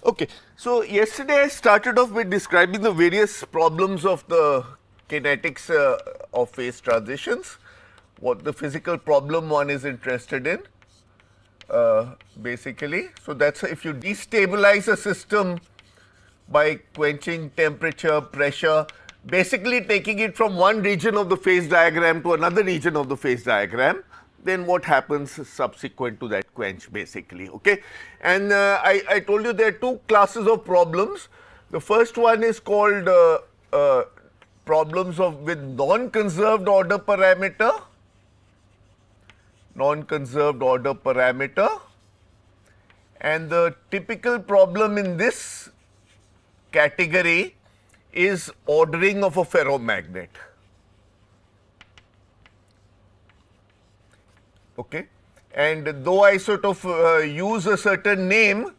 Okay, so yesterday I started off with describing the various problems of the kinetics of phase transitions, what the physical problem one is interested in, basically. So that's if you destabilize a system by quenching temperature, pressure, basically taking it from one region of the phase diagram to another region of the phase diagram, then what happens subsequent to that quench, basically. Okay, and I told you there are two classes of problems. The first one is called problems of with non-conserved order parameter, and the typical problem in this category is ordering of a ferromagnet. Okay, and though I sort of use a certain name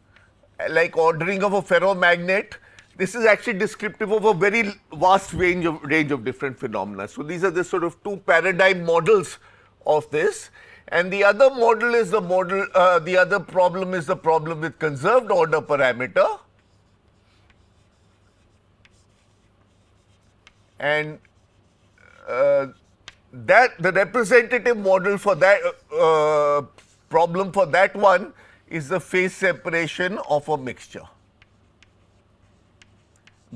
like ordering of a ferromagnet, this is actually descriptive of a very vast range of different phenomena. So these are the sort of two paradigm models of this, and the other model is the model. The other problem is the problem with conserved order parameter, and that the representative model for that problem for that one is the phase separation of a mixture,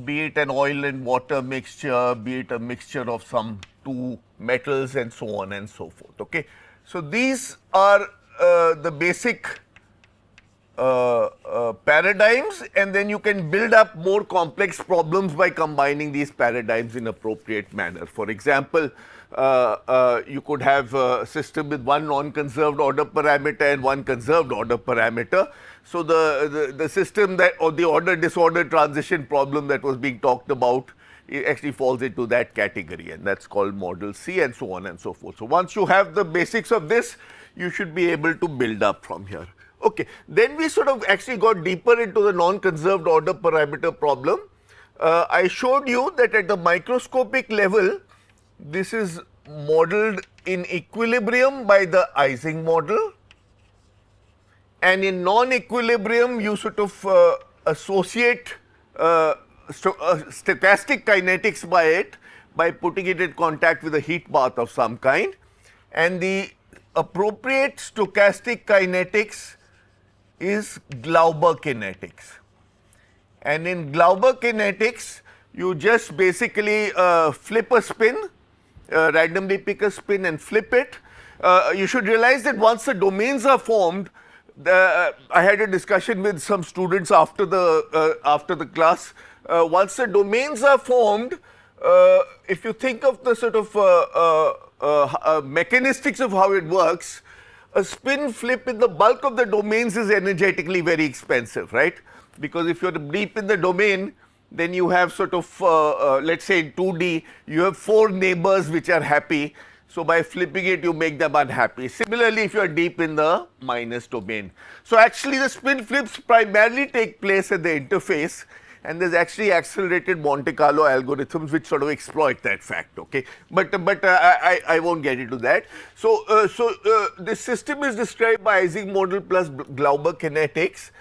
be it an oil and water mixture, be it a mixture of some two metals, and so on and so forth. Okay, so these are the basic paradigms, and then you can build up more complex problems by combining these paradigms in appropriate manner. For example, you could have a system with one non-conserved order parameter and one conserved order parameter. So the system that, or the order disorder transition problem that was being talked about, it actually falls into that category, and that's called model C, and so on and so forth. So once you have the basics of this, you should be able to build up from here. Okay, then we sort of actually got deeper into the non-conserved order parameter problem. I showed you that at the microscopic level, this is modeled in equilibrium by the Ising model, and in non-equilibrium you sort of associate stochastic kinetics by it, by putting it in contact with a heat bath of some kind, and the appropriate stochastic kinetics is Glauber kinetics. And in Glauber kinetics, you just basically flip a spin, randomly pick a spin and flip it. You should realize that once the domains are formed, I had a discussion with some students after the class. Once the domains are formed, if you think of the sort of mechanistics of how it works, a spin flip in the bulk of the domains is energetically very expensive, right? Because if you're deep in the domain, then you have sort of, let's say in 2D, you have 4 neighbors which are happy. So by flipping it, you make them unhappy. Similarly, if you are deep in the minus domain. So actually the spin flips primarily take place at the interface, and there's actually accelerated Monte Carlo algorithms which sort of exploit that fact. Okay, but I won't get into that. So this system is described by Ising model plus Glauber kinetics,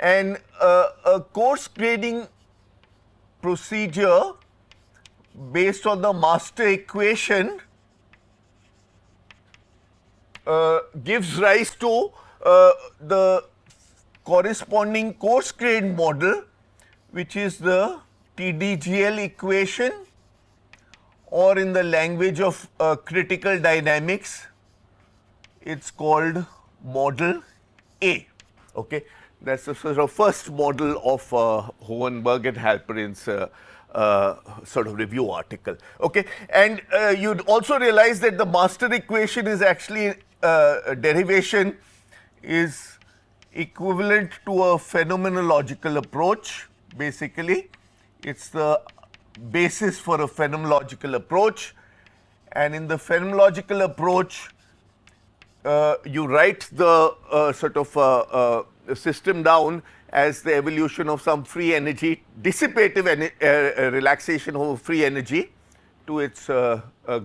and a coarse grading procedure based on the master equation gives rise to the corresponding coarse grained model, which is the TDGL equation, or in the language of critical dynamics, it's called model A. Okay, that's the sort of first model of Hohenberg and Halperin's sort of review article. Okay, and you'd also realize that the master equation is actually derivation is equivalent to a phenomenological approach. Basically, it's the basis for a phenomenological approach, and in the phenomenological approach, you write the sort of system down as the evolution of some free energy, dissipative relaxation of free energy to its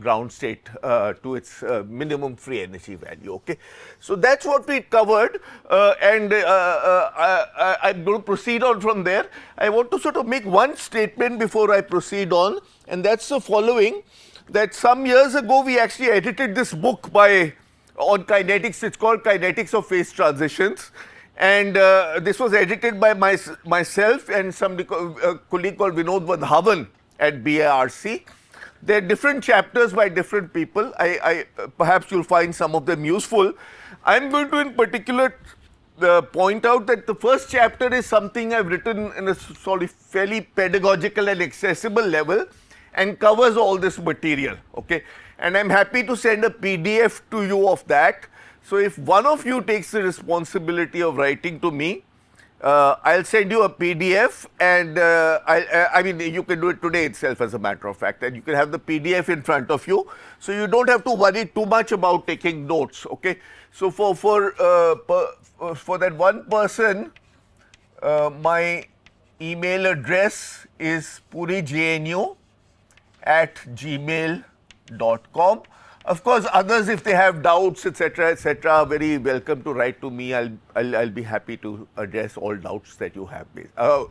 ground state, to its minimum free energy value. Okay, so that's what we covered, and I'm going to proceed on from there. I want to sort of make one statement before I proceed on, and that's the following: that some years ago we actually edited this book on kinetics. It's called Kinetics of Phase Transitions. And this was edited by myself and a colleague called Vinod Vadhavan at BARC. There are different chapters by different people. Perhaps you'll find some of them useful. I'm going to in particular point out that the first chapter is something I've written in a sort of fairly pedagogical and accessible level and covers all this material. Okay, and I'm happy to send a PDF to you of that. So if one of you takes the responsibility of writing to me, I'll send you a PDF, and I mean, you can do it today itself, as a matter of fact, and you can have the PDF in front of you, so you don't have to worry too much about taking notes. Okay, so for that one person, my email address is purijnu@gmail.com. Of course, others, if they have doubts, etc., are very welcome to write to me. I'll be happy to address all doubts that you have, to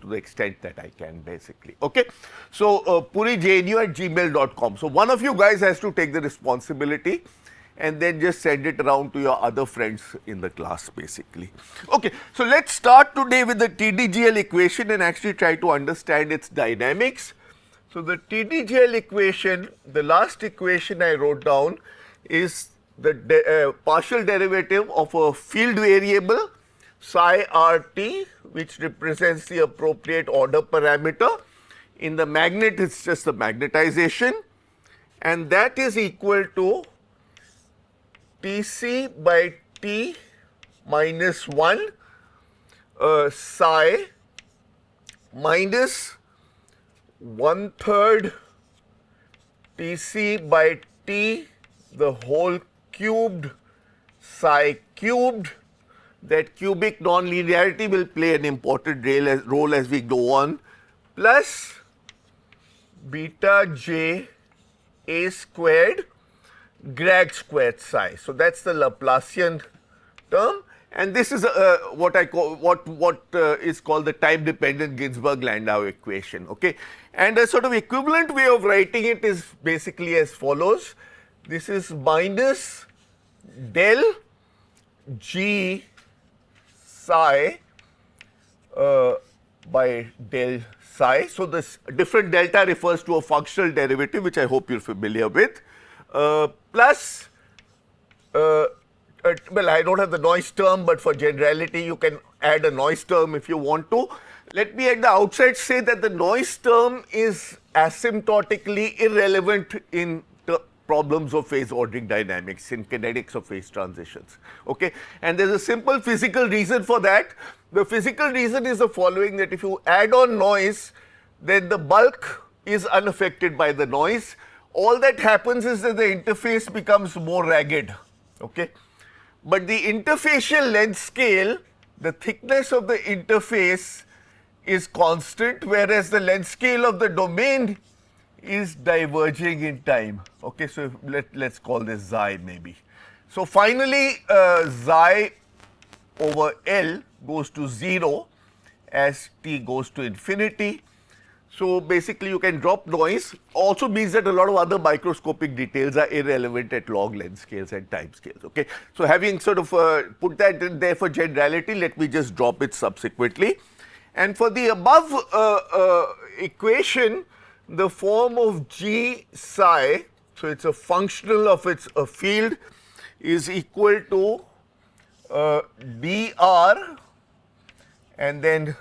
the extent that I can, basically. Okay, so purijnu@gmail.com. So one of you guys has to take the responsibility, and then just send it around to your other friends in the class, basically. Okay, so let's start today with the TDGL equation and actually try to understand its dynamics. So the TDGL equation, the last equation I wrote down, is the partial derivative of a field variable psi RT, which represents the appropriate order parameter. In the magnet, it's just the magnetization, and that is equal to Tc by T minus 1 psi minus 1/3 Tc by T the whole cubed psi cubed. That cubic nonlinearity will play an important role as we go on, plus beta j a squared grad squared psi. So that's the Laplacian term, and this is what I call is called the time dependent Ginzburg-Landau equation. Okay, and a sort of equivalent way of writing it is basically as follows. This is minus del g psi by del psi. So this different delta refers to a functional derivative, which I hope you're familiar with, plus well, I don't have the noise term, but for generality you can add a noise term if you want to. Let me at the outset say that the noise term is asymptotically irrelevant in problems of phase ordering dynamics, in kinetics of phase transitions. Okay, and there's a simple physical reason for that. The physical reason is the following: that if you add on noise, then the bulk is unaffected by the noise. All that happens is that the interface becomes more ragged. Okay, but the interfacial length scale, the thickness of the interface is constant, whereas the length scale of the domain is diverging in time. Okay, so let's call this xi maybe. So finally, xi over L goes to 0 as t goes to infinity. So basically you can drop noise. Also means that a lot of other microscopic details are irrelevant at log length scales and time scales. Okay, so having sort of put that in there for generality, let me just drop it subsequently. And for the above equation, the form of g psi, so it's a functional of a field, is equal to dr and then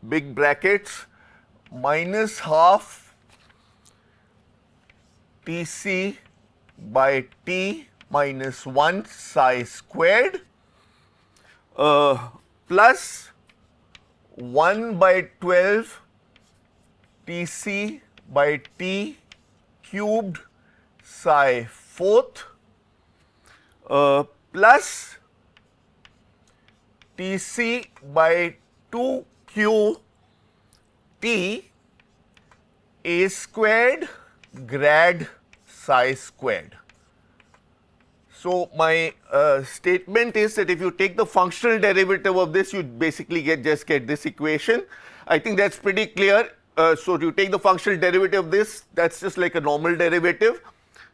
big brackets minus half Tc by T minus 1 psi squared plus 1 by 12 Tc by T cubed psi fourth plus Tc by 2q T a squared grad psi squared. So my statement is that if you take the functional derivative of this, you basically just get this equation. I think that's pretty clear. So you take the functional derivative of this, that's just like a normal derivative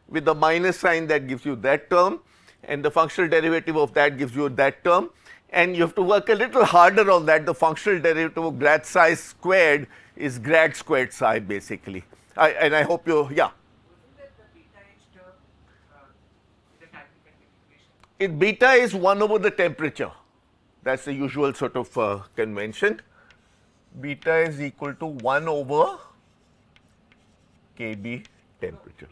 with the minus sign, that gives you that term, and the functional derivative of that gives you that term. And you have to work a little harder on that. The functional derivative of grad psi squared is grad squared psi basically. And I hope you, yeah. Beta is 1 over the temperature. That's the usual sort of convention. Beta is equal to 1 over Kb temperature.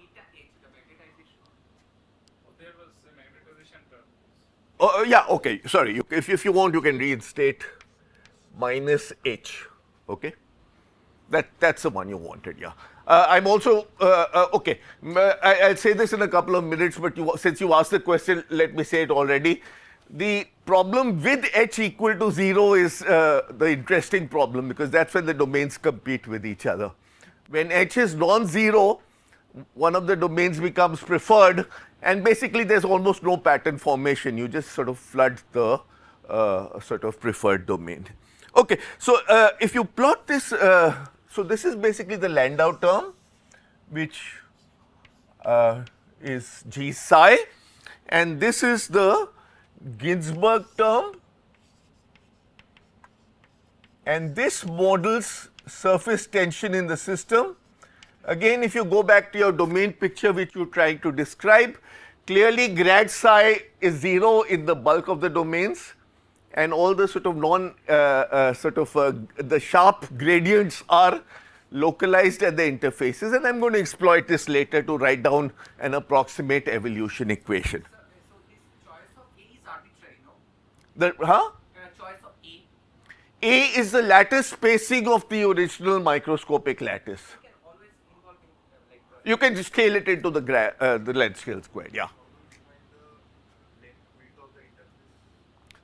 Oh, yeah, okay, sorry. If you want, you can reinstate minus H, okay? That's the one you wanted, yeah. I'm also, okay, I'll say this in a couple of minutes, but since you asked the question, let me say it already. The problem with H equal to 0 is the interesting problem, because that's when the domains compete with each other. When H is non-zero, one of the domains becomes preferred, and basically there's almost no pattern formation. You just sort of flood the sort of preferred domain. Okay, so if you plot this, so this is basically the Landau term, which is G psi, and this is the Ginzburg term, and this models surface tension in the system. Again, if you go back to your domain picture which you're trying to describe, clearly grad psi is 0 in the bulk of the domains, and all the sort of the sharp gradients are localized at the interfaces, and I'm going to exploit this later to write down an approximate evolution equation. So this choice of A is arbitrary, no? Choice of A. A is the lattice spacing of the original microscopic lattice. You can always involve in You can scale it into the length scale squared, yeah.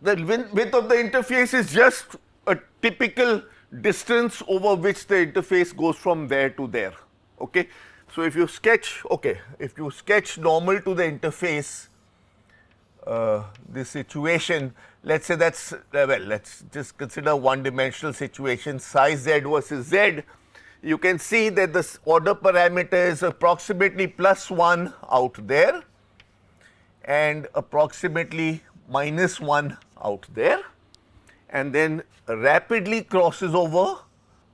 The width of the interface is just a typical distance over which the interface goes from there to there, okay. So if you sketch, if you sketch normal to the interface, this situation, let's say that's, well, let's just consider one dimensional situation, psi z versus z. You can see that the order parameter is approximately +1 out there and approximately -1 out there, and then rapidly crosses over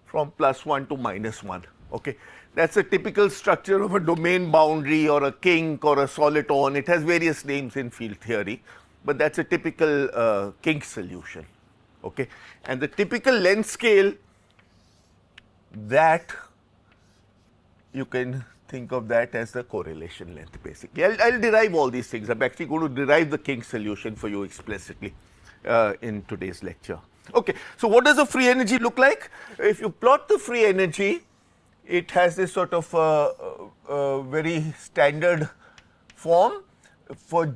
from +1 to -1, okay. That's a typical structure of a domain boundary or a kink or a soliton. It has various names in field theory, but that's a typical kink solution, okay. And the typical length scale, that you can think of that as the correlation length basically. I'll derive all these things. I'm actually going to derive the kink solution for you explicitly in today's lecture. Okay, so what does the free energy look like? If you plot the free energy, it has this sort of very standard form. For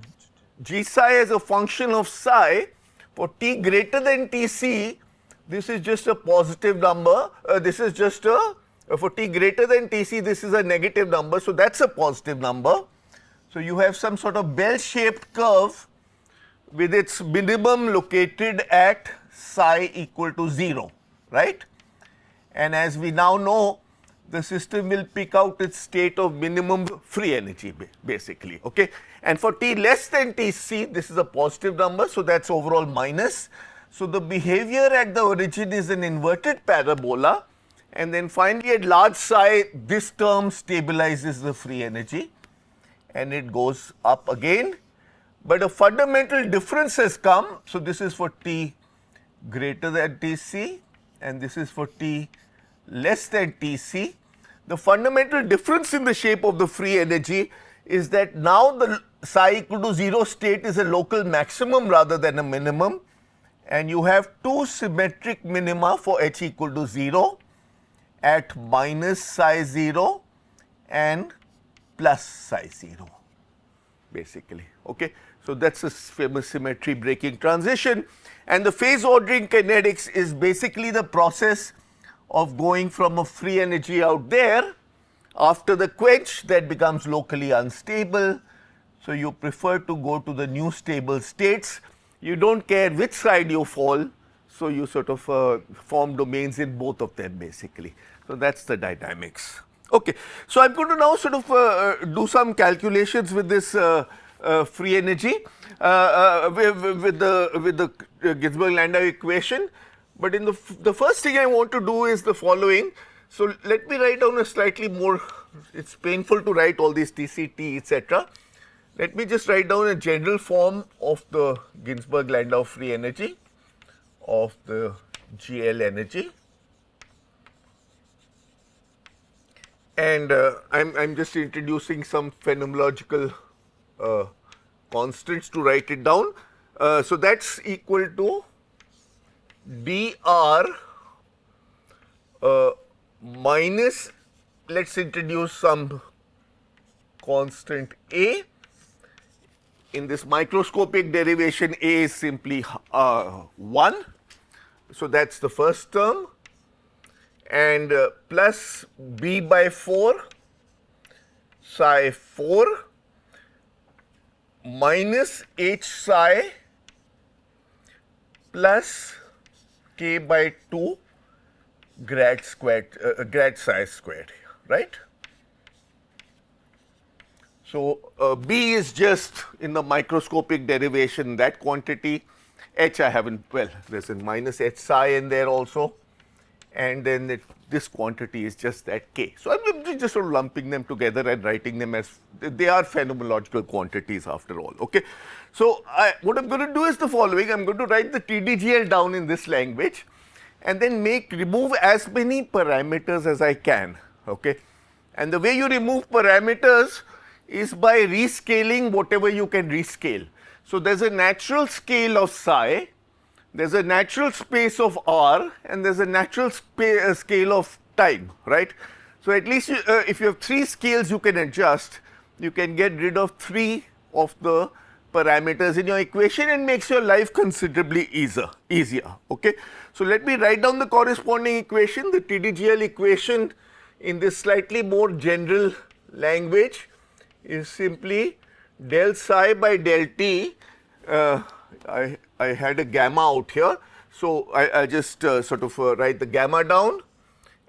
G psi as a function of psi, for t greater than Tc, this is just a positive number. This is just a, for t greater than Tc, this is a negative number. So that's a positive number. So you have some sort of bell-shaped curve with its minimum located at psi equal to 0, right? And as we now know, the system will pick out its state of minimum free energy basically, okay. And for t less than Tc, this is a positive number, so that's overall minus. So the behavior at the origin is an inverted parabola, and then finally at large psi, this term stabilizes the free energy and it goes up again. But a fundamental difference has come. So this is for t greater than Tc and this is for t less than Tc. The fundamental difference in the shape of the free energy is that now the psi equal to 0 state is a local maximum rather than a minimum, and you have two symmetric minima for h equal to 0 at minus psi 0 and plus psi 0 basically, okay. So that's a famous symmetry breaking transition, and the phase ordering kinetics is basically the process of going from a free energy out there After the quench, that becomes locally unstable. So you prefer to go to the new stable states. You don't care which side you fall. So you sort of form domains in both of them basically. So that's the dynamics. Okay, so I'm going to now sort of do some calculations with this free energy with the Ginzburg-Landau equation. But in the first thing I want to do is the following. So let me write down a slightly more. It's painful to write all these TCT, etc. Let me just write down a general form of the Ginzburg-Landau free energy of the GL energy. And I'm just introducing some phenomenological constants to write it down. So that's equal to dr minus, let's introduce some constant a. In this microscopic derivation, a is simply 1. So that's the first term. And plus b by 4 psi 4 minus h psi plus k by 2 grad squared, grad psi squared, right? So b is just in the microscopic derivation that quantity. H I haven't, well, there's a minus h psi in there also. And then this quantity is just that k. So I'm just sort of lumping them together and writing them as they are phenomenological quantities after all. Okay. So what I'm going to do is the following. I'm going to write the TDGL down in this language, and then remove as many parameters as I can. Okay. And the way you remove parameters is by rescaling whatever you can rescale. So there's a natural scale of psi. There's a natural space of r, and there's a natural scale of time, right? So at least if you have 3 scales you can adjust, you can get rid of 3 of the parameters in your equation and makes your life considerably easier, okay? So let me write down the corresponding equation, the TDGL equation in this slightly more general language is simply del psi by del t. I had a gamma out here, so I just sort of write the gamma down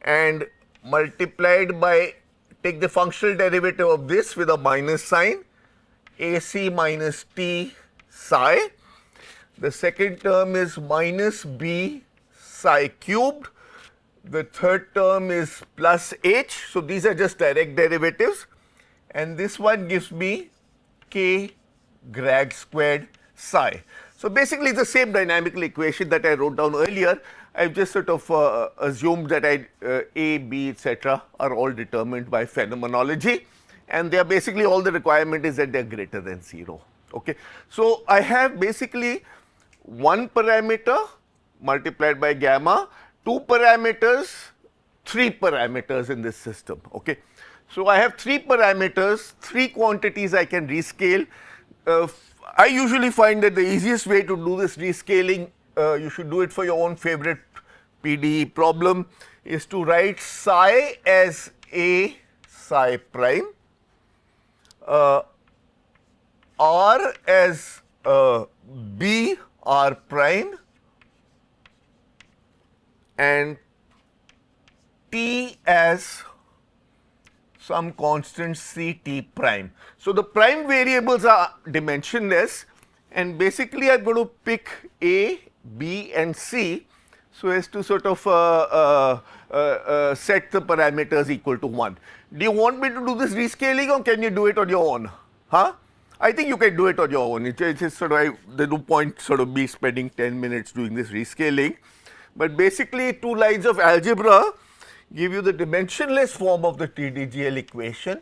and multiplied by, take the functional derivative of this with a minus sign, AC minus T psi. The second term is minus B psi cubed. The third term is plus H. So these are just direct derivatives. And this one gives me K grad squared psi. So basically it's the same dynamical equation that I wrote down earlier. I've just sort of assumed that A, B, etc. are all determined by phenomenology, and they are basically all the requirement is that they are greater than 0. Okay. So I have basically 1 parameter multiplied by gamma, 2 parameters, 3 parameters in this system. Okay. So I have 3 parameters, 3 quantities I can rescale. I usually find that the easiest way to do this rescaling, you should do it for your own favorite PDE problem, is to write psi as A psi prime, R as B R prime, and T as some constant C T prime. So the prime variables are dimensionless, and basically I'm going to pick A, B and C so as to sort of set the parameters equal to 1. Do you want me to do this rescaling, or can you do it on your own? Huh? I think you can do it on your own. It's sort of, there's no point sort of me spending 10 minutes doing this rescaling. But basically 2 lines of algebra give you the dimensionless form of the TDGL equation,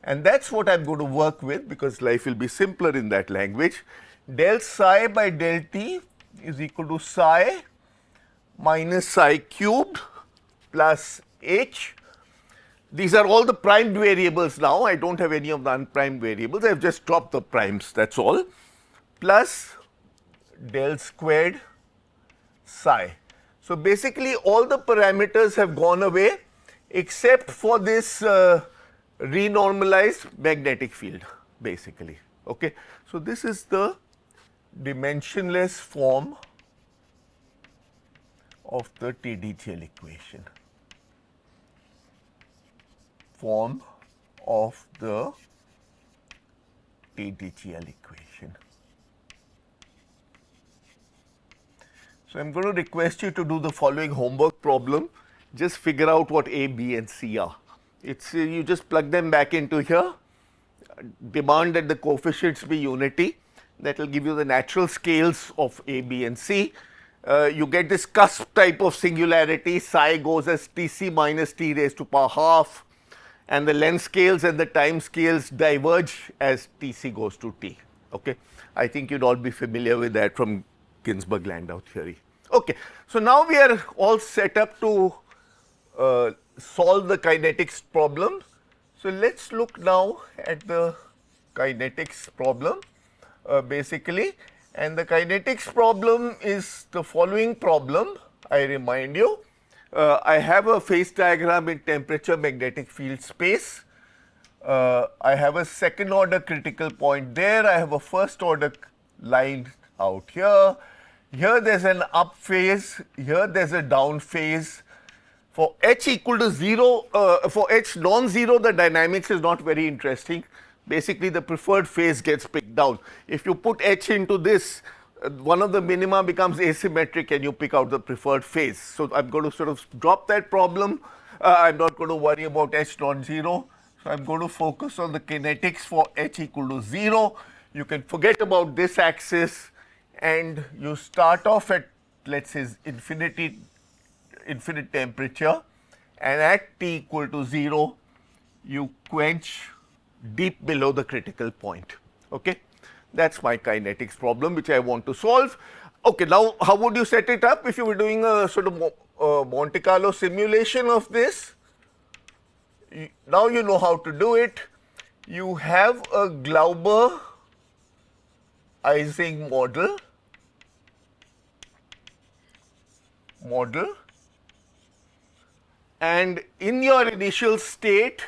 and that's what I'm going to work with because life will be simpler in that language. Del psi by del t is equal to psi minus psi cubed plus h. These are all the primed variables now. I don't have any of the unprimed variables. I've just dropped the primes, that's all, plus del squared psi. So basically all the parameters have gone away except for this renormalized magnetic field basically. Okay. So, this is the dimensionless form of the TDGL equation, form of the TDGL equation. So, I am going to request you to do the following homework problem, just figure out what A, B and C are. It's you just plug them back into here, demand that the coefficients be unity, that will give you the natural scales of A, B and C. You get this cusp type of singularity, psi goes as Tc minus T raised to power half, and the length scales and the time scales diverge as Tc goes to T. Okay. I think you'd all be familiar with that from Ginzburg-Landau theory. Okay. So, now we are all set up to solve the kinetics problem. So, let us look now at the kinetics problem basically, and the kinetics problem is the following problem. I remind you, I have a phase diagram in temperature magnetic field space. I have a second order critical point there, I have a first order line out here. Here there is an up phase, here there is a down phase. For h equal to 0, for h non-zero, the dynamics is not very interesting. Basically, the preferred phase gets picked down. If you put h into this, one of the minima becomes asymmetric and you pick out the preferred phase. So, I am going to sort of drop that problem. I am not going to worry about h non-zero. So, I am going to focus on the kinetics for h equal to 0. You can forget about this axis and you start off at, let us say, infinite temperature, and at t equal to 0 you quench deep below the critical point. Okay. That is my kinetics problem which I want to solve. Okay, now how would you set it up if you were doing a sort of Monte Carlo simulation of this? Now you know how to do it. You have a Glauber-Ising model, and in your initial state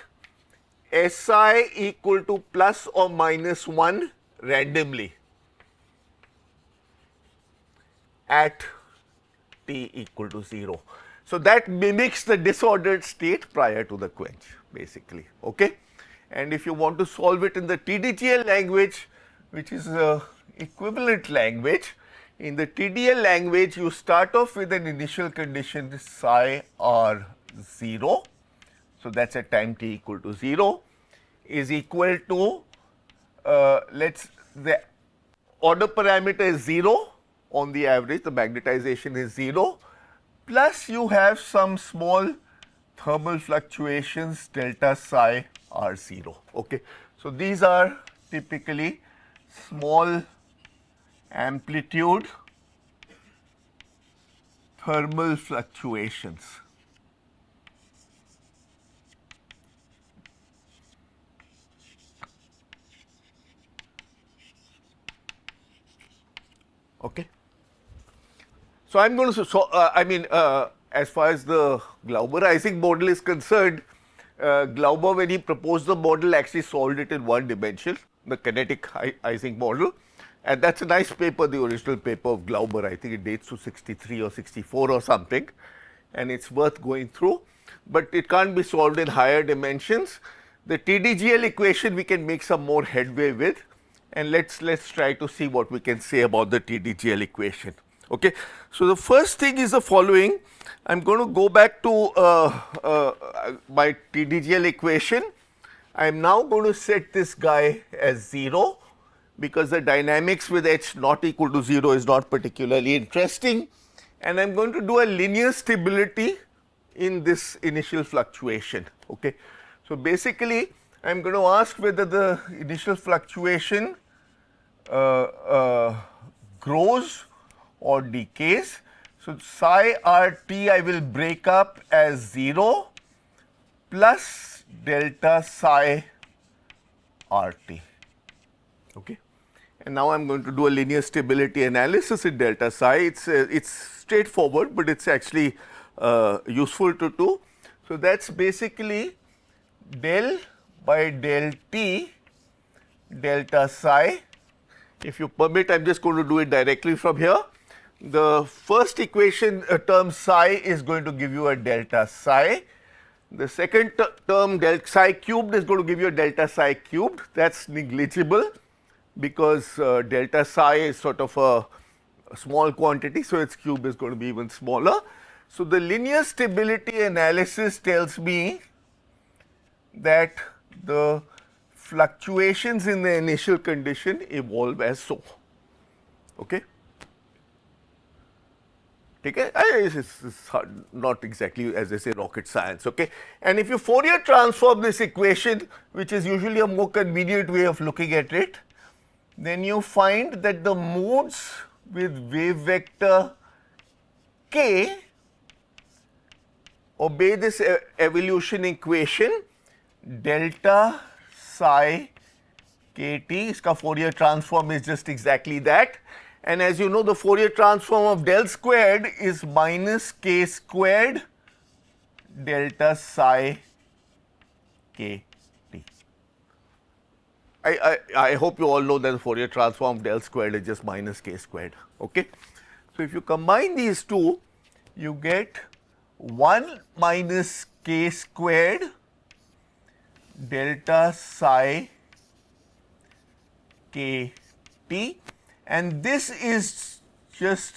Si equal to plus or minus 1 randomly at t equal to 0. So, that mimics the disordered state prior to the quench basically. Okay. And if you want to solve it in the TDGL language, which is a equivalent language, in the TDL language you start off with an initial condition psi r 0. So, that is at time t equal to 0 is equal to the order parameter is 0 on the average, the magnetization is 0, plus you have some small thermal fluctuations delta psi r 0. Okay. So, these are typically small amplitude thermal fluctuations. Okay. So, I am going to, as far as the Glauber-Ising model is concerned, Glauber, when he proposed the model, actually solved it in one dimension, the kinetic Ising model, and that is a nice paper, the original paper of Glauber. I think it dates to 63 or 64 or something, and it is worth going through, but it can't be solved in higher dimensions. The TDGL equation we can make some more headway with, and let's try to see what we can say about the TDGL equation. Okay. So, the first thing is the following. I am going to go back to my TDGL equation. I am now going to set this guy as 0 because the dynamics with h not equal to 0 is not particularly interesting, and I am going to do a linear stability in this initial fluctuation. Okay. So, basically I am going to ask whether the initial fluctuation grows or decays. So, psi r t I will break up as 0 plus delta psi r t. Okay. And now I am going to do a linear stability analysis in delta psi. It's straightforward, but it's actually useful to do. So, that's basically del by del t delta psi. If you permit, I am just going to do it directly from here. The first equation term psi is going to give you a delta psi. The second term del psi cubed is going to give you a delta psi cubed. That's negligible because delta psi is sort of a small quantity, so its cube is going to be even smaller. So, the linear stability analysis tells me that the fluctuations in the initial condition evolve as so. Okay? Okay? It's not exactly, as I say, rocket science. Okay? And if you Fourier transform this equation, which is usually a more convenient way of looking at it, then you find that the modes with wave vector k obey this evolution equation delta psi kt. Iska Fourier transform is just exactly that. And as you know, the Fourier transform of del squared is minus k squared delta psi kt. I hope you all know that the Fourier transform of del squared is just minus k squared. Okay? So, if you combine these two, you get 1 minus k squared delta psi kt, and this is just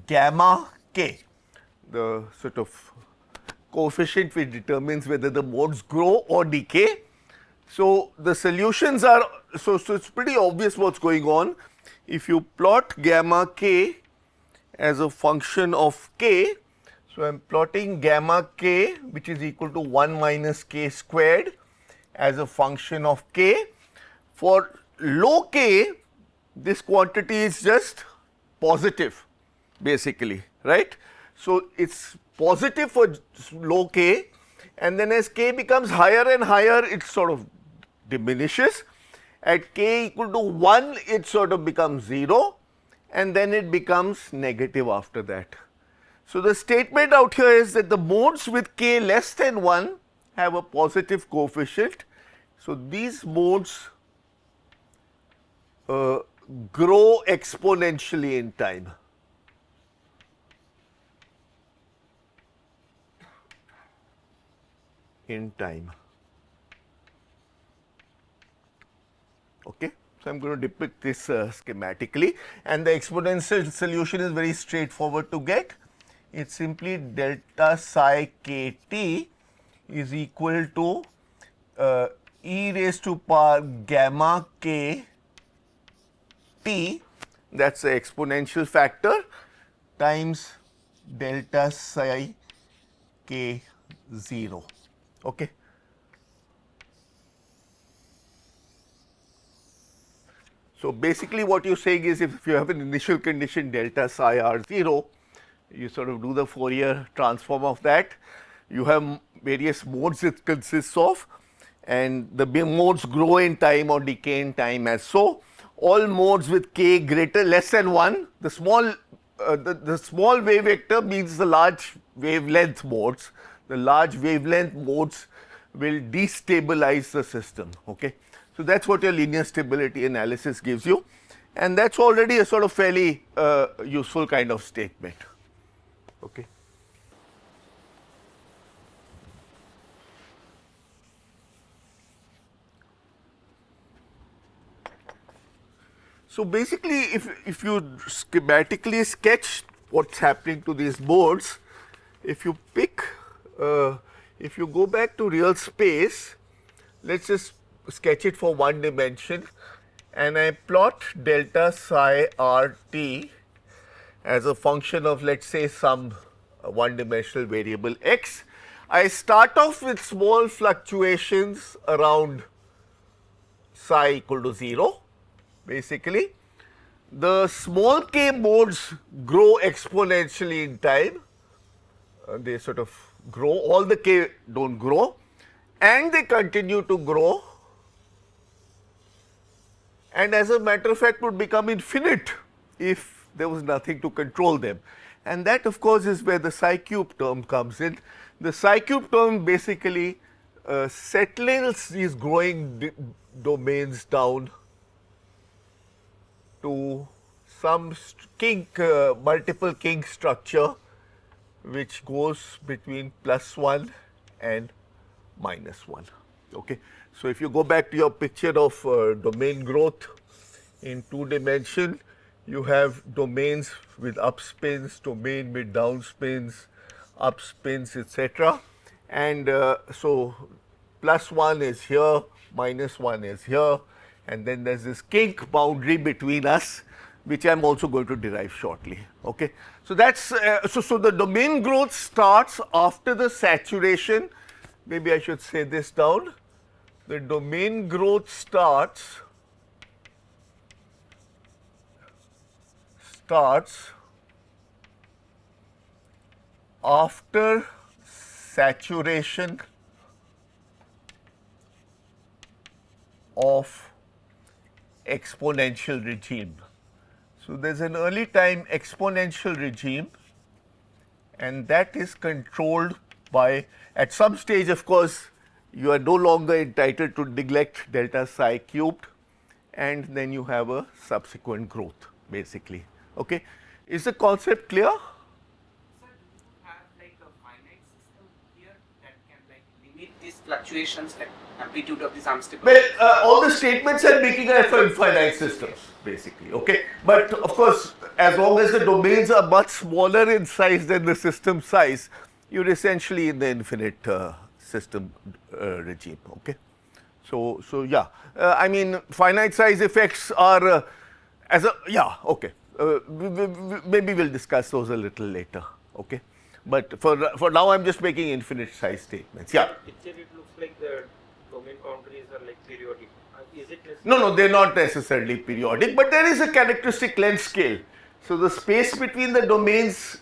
gamma k, the sort of coefficient which determines whether the modes grow or decay. So, the solutions are, so it's pretty obvious what's going on. If you plot gamma k as a function of k, so I am plotting gamma k, which is equal to 1 minus k squared as a function of k. For low k, this quantity is just positive basically, right. So, it's positive for low k, and then as k becomes higher and higher, it sort of diminishes. At k equal to 1, it sort of becomes 0, and then it becomes negative after that. So, the statement out here is that the modes with k less than 1 have a positive coefficient. So, these modes grow exponentially in time. Okay. So, I am going to depict this schematically, and the exponential solution is very straightforward to get. It is simply delta psi kt is equal to e raised to power gamma k t, that is the exponential factor, times delta psi k 0. Okay. So, basically what you are saying is, if you have an initial condition delta psi r 0, you sort of do the Fourier transform of that. You have various modes it consists of, and the modes grow in time or decay in time as so. All modes with k greater less than 1, the small wave vector means the large wavelength modes. The large wavelength modes will destabilize the system. Okay. So, that is what your linear stability analysis gives you, and that is already a sort of fairly useful kind of statement. Okay. So, basically if you schematically sketch what is happening to these modes, if you pick, if you go back to real space, let us just sketch it for one dimension, and I plot delta psi r t as a function of, let us say, some one dimensional variable x. I start off with small fluctuations around psi equal to 0. Basically, the small k modes grow exponentially in time, they sort of grow, all the k do not grow, and they continue to grow, and as a matter of fact would become infinite if there was nothing to control them. And that of course is where the psi cube term comes in. The psi cube term basically settles these growing domains down to some kink, multiple kink structure which goes between +1 and -1. Okay. So, if you go back to your picture of domain growth in 2 dimension, you have domains with up spins, domain with down spins, up spins, etc. And so, +1 is here, -1 is here, and then there is this kink boundary between us, which I am also going to derive shortly. Okay. So, that is so the domain growth starts after the saturation. Maybe I should say this down. The domain growth starts after saturation of exponential regime. So, there is an early time exponential regime, and that is controlled by, at some stage of course, you are no longer entitled to neglect delta psi cubed, and then you have a subsequent growth basically. Okay. Is the concept clear? Sir, do you have like a finite system here that can like limit these fluctuations, like amplitude of these unstable? Well, all the statements I'm making are for infinite systems basically. Okay. But of course, as long as the domains are much smaller in size than the system size, you're essentially in the infinite system regime. Okay. So yeah, I mean finite size effects are as a, yeah, okay. Maybe we'll discuss those a little later. Okay. But for now, I'm just making infinite size statements. Yeah. Picture, it looks like the domain boundaries are like periodic. Is it necessary? No, they're not necessarily periodic, but there is a characteristic length scale. So the space between the domains,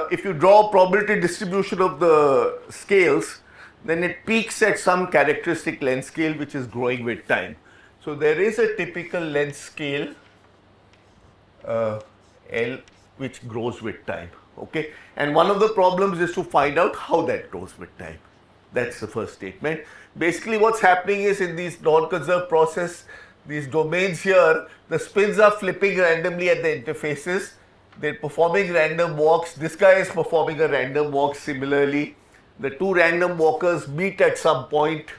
if you draw a probability distribution of the scales, then it peaks at some characteristic length scale which is growing with time. So there is a typical length scale L which grows with time. Okay, and one of the problems is to find out how that grows with time. That's the first statement. Basically, what's happening is in these non-conserved process, these domains here, the spins are flipping randomly at the interfaces. They're performing random walks. This guy is performing a random walk similarly. The two random walkers meet at some point,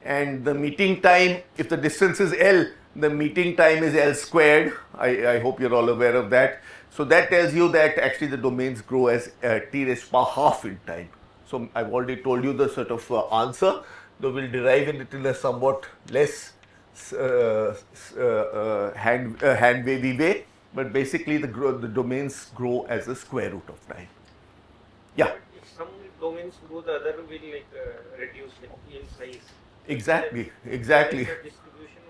and the meeting time, if the distance is L, the meeting time is L squared. I hope you're all aware of that. So that tells you that actually the domains grow as t raised to power half in time. So I've already told you the sort of answer, though we'll derive it in a somewhat less hand wavy way. But basically the domains grow as the square root of time. Yeah. If some domains grow, the other will like reduce like in size. Exactly. The distribution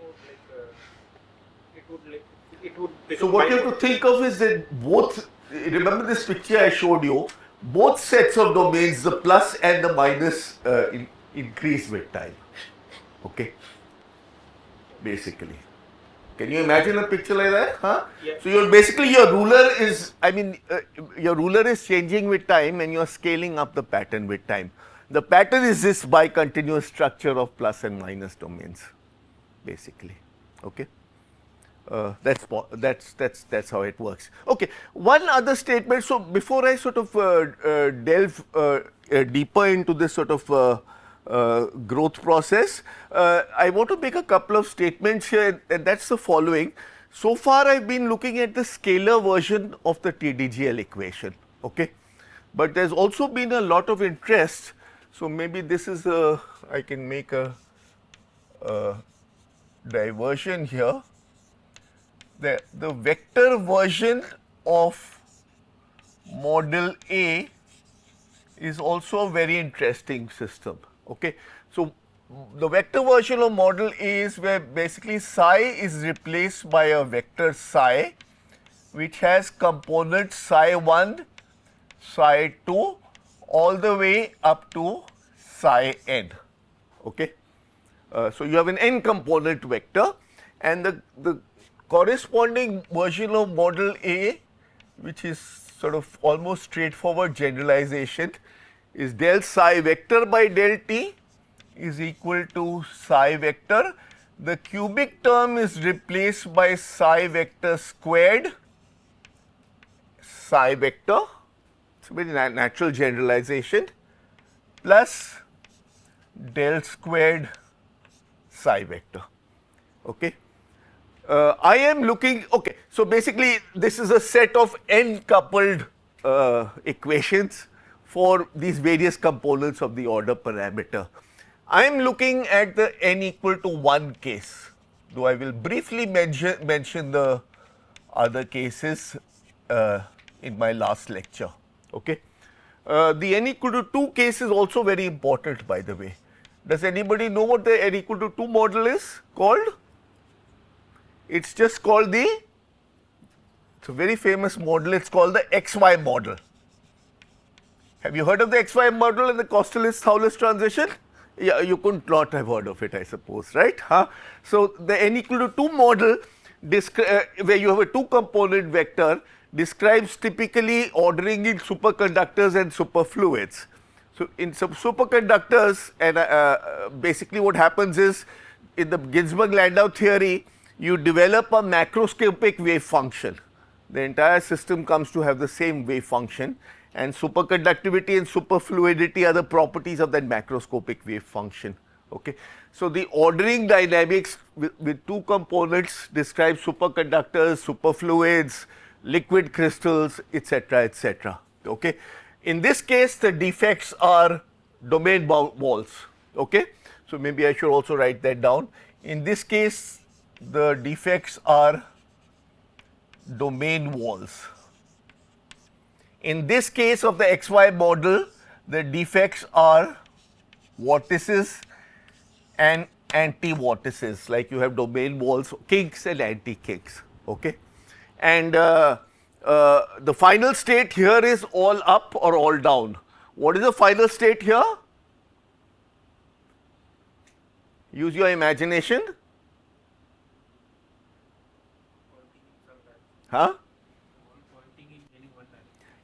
would like it would. So what you have to think of is that both, remember this picture I showed you, both sets of domains, the plus and the minus increase with time. Okay. Basically. Can you imagine a picture like that? Huh? Yeah. So you're basically, your ruler is, your ruler is changing with time and you're scaling up the pattern with time. The pattern is this bicontinuous structure of plus and minus domains, basically. Okay. That's how it works. Okay. One other statement. So before I sort of delve deeper into this sort of growth process, I want to make a couple of statements here, and that's the following. So far, I've been looking at the scalar version of the TDGL equation. Okay, but there's also been a lot of interest. So maybe this is I can make a diversion here. The vector version of model A is also a very interesting system. Okay. So the vector version of model A is where basically psi is replaced by a vector psi, which has components psi 1, psi 2, all the way up to psi n. Okay. So you have an n component vector, and the corresponding version of model A, which is sort of almost straightforward generalization, is del psi vector by del t is equal to psi vector. The cubic term is replaced by psi vector squared, psi vector, it's a very natural generalization, plus del squared psi vector. Okay. I am looking, okay, so basically this is a set of n coupled equations for these various components of the order parameter. I am looking at the n equal to 1 case, though I will briefly mention the other cases in my last lecture. Okay. The n equal to 2 case is also very important, by the way. Does anybody know what the n equal to 2 model is called? It's just called it's a very famous model, it's called the XY model. Have you heard of the XY model and the Kostelis-Thouless transition? Yeah, you could not have heard of it, I suppose, right? Huh? So, the n equal to 2 model where you have a 2 component vector describes typically ordering in superconductors and superfluids. So, in some superconductors, and basically what happens is in the Ginzburg-Landau theory, you develop a macroscopic wave function. The entire system comes to have the same wave function, and superconductivity and superfluidity are the properties of that macroscopic wave function. Okay. So, the ordering dynamics with 2 components describe superconductors, superfluids, liquid crystals, etc., etc. Okay. In this case, the defects are domain walls. Okay. So, maybe I should also write that down. In this case, the defects are domain walls. In this case of the XY model, the defects are vortices and anti-vortices, like you have domain walls, kinks and anti-kinks. Okay. And the final state here is all up or all down. What is the final state here? Use your imagination. Huh?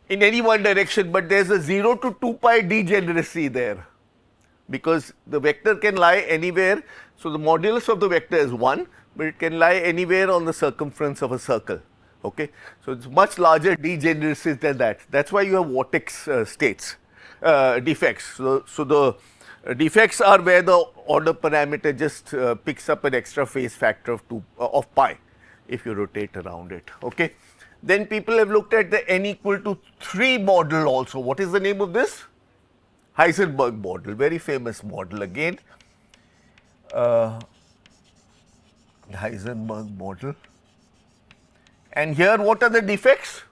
In any one direction, but there is a 0 to 2 pi degeneracy there, because the vector can lie anywhere. So, the modulus of the vector is 1, but it can lie anywhere on the circumference of a circle. Okay. So, it is much larger degeneracy than that. That is why you have vortex states, defects. So, the defects are where the order parameter just picks up an extra phase factor of pi if you rotate around it. Okay. Then people have looked at the n equal to 3 model also. What is the name of this? Heisenberg model, very famous model again. Heisenberg model. And here what are the defects?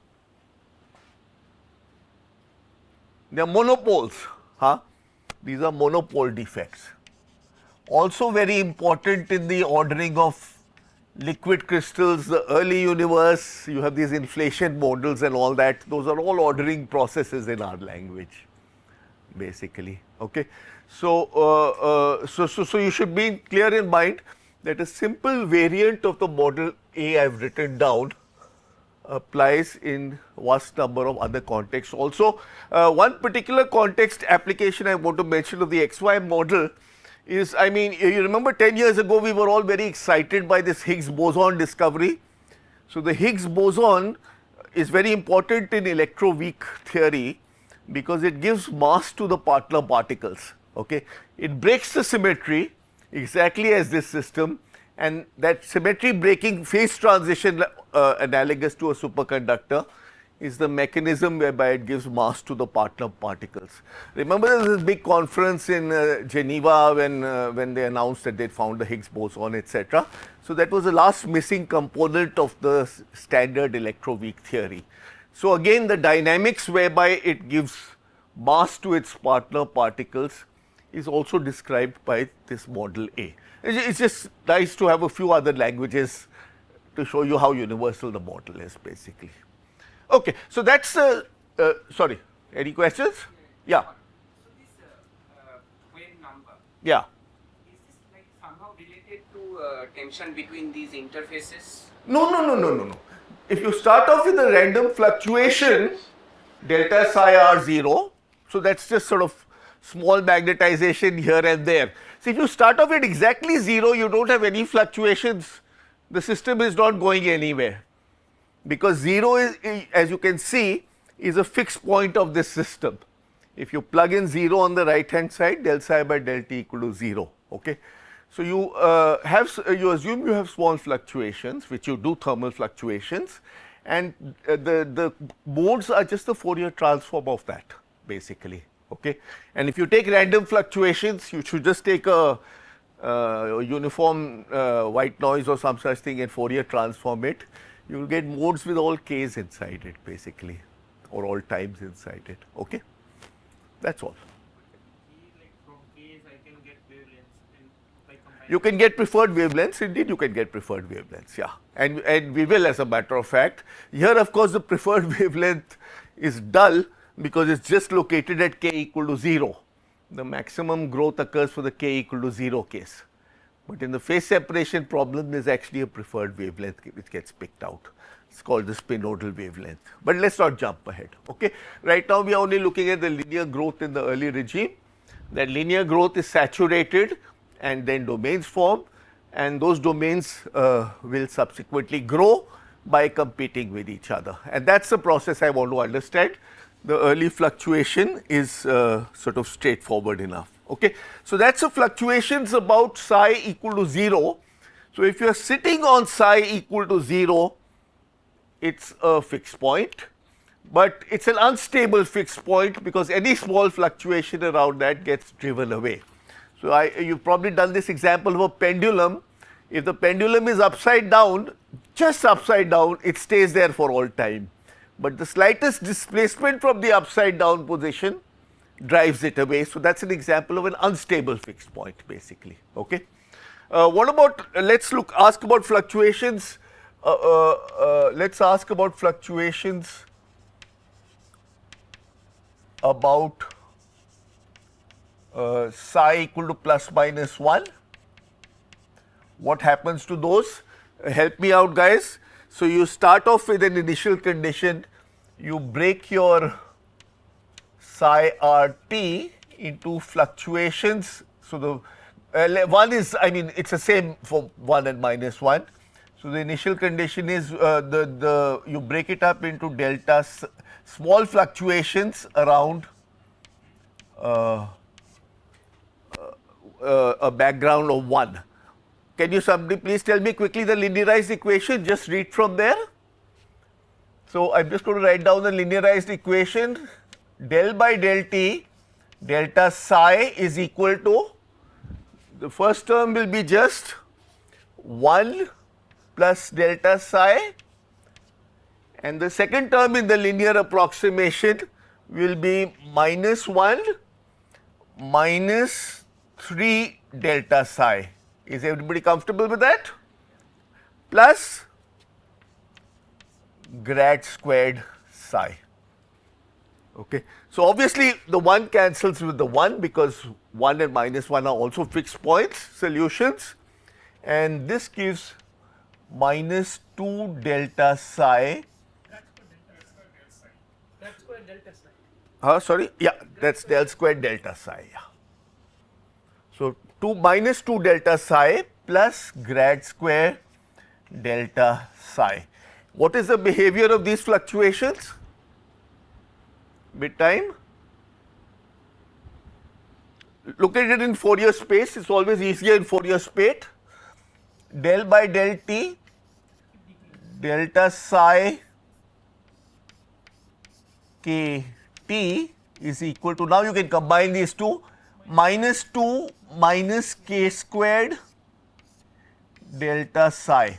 They are monopoles. Huh? These are monopole defects. Also very important in the ordering of liquid crystals, the early universe, you have these inflation models and all that. Those are all ordering processes in our language, basically. Okay. So, so you should be clear in mind that a simple variant of the model A I have written down applies in vast number of other contexts. Also, one particular context application I want to mention of the XY model is, I mean, you remember 10 years ago we were all very excited by this Higgs boson discovery. So, the Higgs boson is very important in electroweak theory because it gives mass to the partner particles. Okay. It breaks the symmetry exactly as this system, and that symmetry breaking phase transition analogous to a superconductor is the mechanism whereby it gives mass to the partner particles. Remember there was this big conference in Geneva when they announced that they found the Higgs boson, etc. So, that was the last missing component of the standard electroweak theory. So, again the dynamics whereby it gives mass to its partner particles is also described by this model A. It's just nice to have a few other languages to show you how universal the model is, basically. Okay, so that's sorry, any questions? Yeah. So this wave number, Yeah. is this like somehow related to tension between these interfaces? No. If you start off with a random fluctuation, delta psi r 0, so that's just sort of small magnetization here and there. See, if you start off at exactly 0, you don't have any fluctuations, the system is not going anywhere, because 0 is, as you can see, is a fixed point of this system. If you plug in 0 on the right hand side, del psi by del t equal to 0. Okay. So you you assume you have small fluctuations, which you do, thermal fluctuations, and the modes are just the Fourier transform of that, basically. Okay. And if you take random fluctuations, you should just take a uniform white noise or some such thing and Fourier transform it. You will get modes with all k's inside it, basically, or all times inside it. Okay. That's all. Like from K's I can get wavelengths and by combining. You can get preferred wavelengths, indeed you can get preferred wavelengths, yeah. And we will, as a matter of fact. Here of course the preferred wavelength is dull because it's just located at k equal to 0. The maximum growth occurs for the k equal to 0 case. But in the phase separation problem, there is actually a preferred wavelength which gets picked out. It's called the spinodal wavelength. But let's not jump ahead. Okay. Right now we are only looking at the linear growth in the early regime. That linear growth is saturated and then domains form, and those domains will subsequently grow by competing with each other. And that's the process I want to understand. The early fluctuation is sort of straightforward enough. Okay. So that's the fluctuations about psi equal to 0. So if you are sitting on psi equal to 0, it's a fixed point, but it's an unstable fixed point because any small fluctuation around that gets driven away. So you've probably done this example of a pendulum. If the pendulum is upside down, just upside down, it stays there for all time. But the slightest displacement from the upside down position drives it away. So that's an example of an unstable fixed point, basically. Okay. What about, ask about fluctuations. Let's ask about fluctuations about psi equal to plus minus 1. What happens to those? Help me out, guys. So you start off with an initial condition, you break your psi RT into fluctuations. So the one is, I mean, it's the same for 1 and minus 1. So the initial condition is you break it up into delta small fluctuations around a background of 1. Can you somebody please tell me quickly the linearized equation? Just read from there. So I'm just going to write down the linearized equation. Del by del t, delta psi is equal to, the first term will be just 1 plus delta psi, and the second term in the linear approximation will be minus 1 minus 3 delta psi. Is everybody comfortable with that? Plus grad squared psi. Okay. So obviously the 1 cancels with the 1 because 1 and minus 1 are also fixed points solutions, and this gives minus 2 delta psi. That's square delta psi. Sorry, yeah, that's del squared delta psi. Yeah. So minus 2 delta psi plus grad square delta psi. What is the behavior of these fluctuations? With time, look at it in Fourier space. It's always easier in Fourier space. Del by del t, delta psi k t is equal to, now you can combine these two, minus 2 minus k squared delta psi.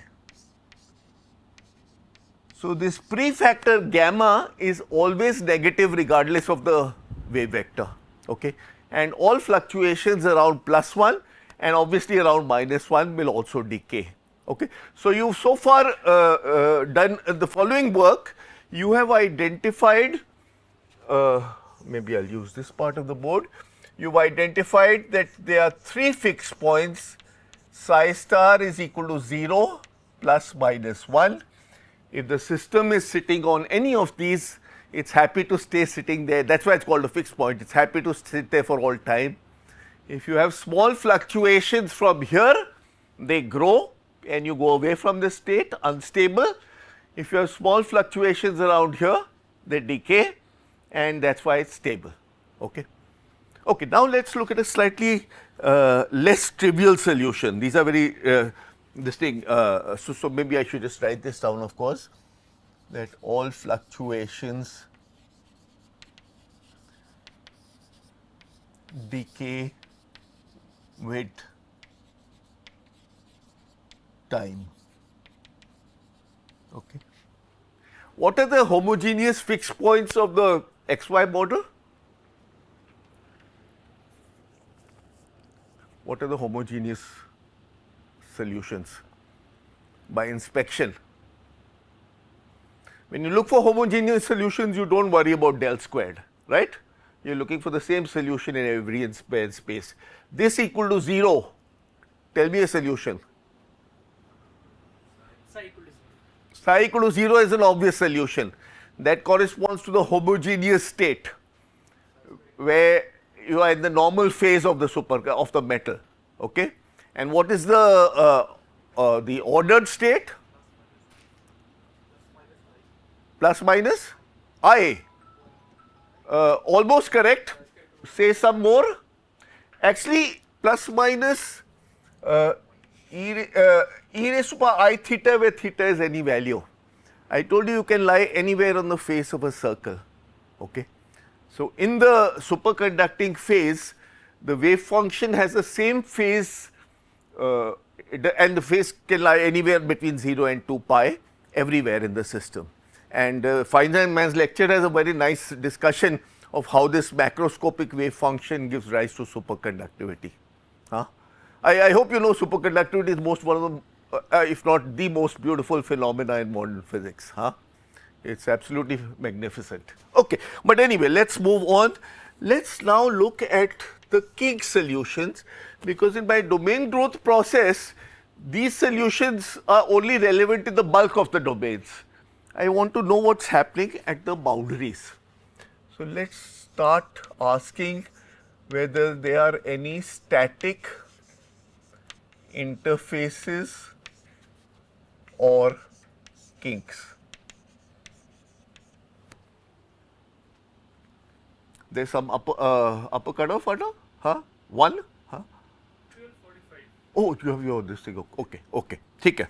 So this prefactor gamma is always negative regardless of the wave vector, okay, and all fluctuations around plus 1 and obviously around minus 1 will also decay. Okay. So you've so far done the following work. You have identified, maybe I'll use this part of the board. You've identified that there are 3 fixed points. Psi star is equal to 0 plus minus 1. If the system is sitting on any of these, it's happy to stay sitting there. That's why it's called a fixed point. It's happy to sit there for all time. If you have small fluctuations from here, they grow and you go away from the state unstable. If you have small fluctuations around here, they decay, and that is why it is stable. Okay. Okay, now let us look at a slightly less trivial solution. These are very this thing. So maybe I should just write this down, of course, that all fluctuations decay with time. Okay. What are the homogeneous fixed points of the xy model? What are the homogeneous solutions by inspection? When you look for homogeneous solutions, you do not worry about del squared, right? You are looking for the same solution in every n-squared space. This equal to 0, tell me a solution. Psi equal to 0. Psi equal to 0 is an obvious solution. That corresponds to the homogeneous state where you are in the normal phase of the metal, okay? And what is the ordered state? Plus minus I. Almost correct. Say some more. Actually, plus minus e raised to power I theta, where theta is any value. I told you can lie anywhere on the face of a circle, okay? So, in the superconducting phase, the wave function has the same phase and the phase can lie anywhere between 0 and 2 pi everywhere in the system. And Feinstein's lecture has a very nice discussion of how this macroscopic wave function gives rise to superconductivity. Huh? I hope you know superconductivity is one of the, if not the most beautiful phenomena in modern physics. Huh? It is absolutely magnificent. Okay, but anyway, let us move on. Let us now look at the kink solutions, because in my domain growth process, these solutions are only relevant in the bulk of the domains. I want to know what is happening at the boundaries. So, let us start asking whether there are any static interfaces or kinks. There is some upper cutoff, huh? 1? Huh? 12:45. Oh, you have your this thing. Okay, okay, ठीक है.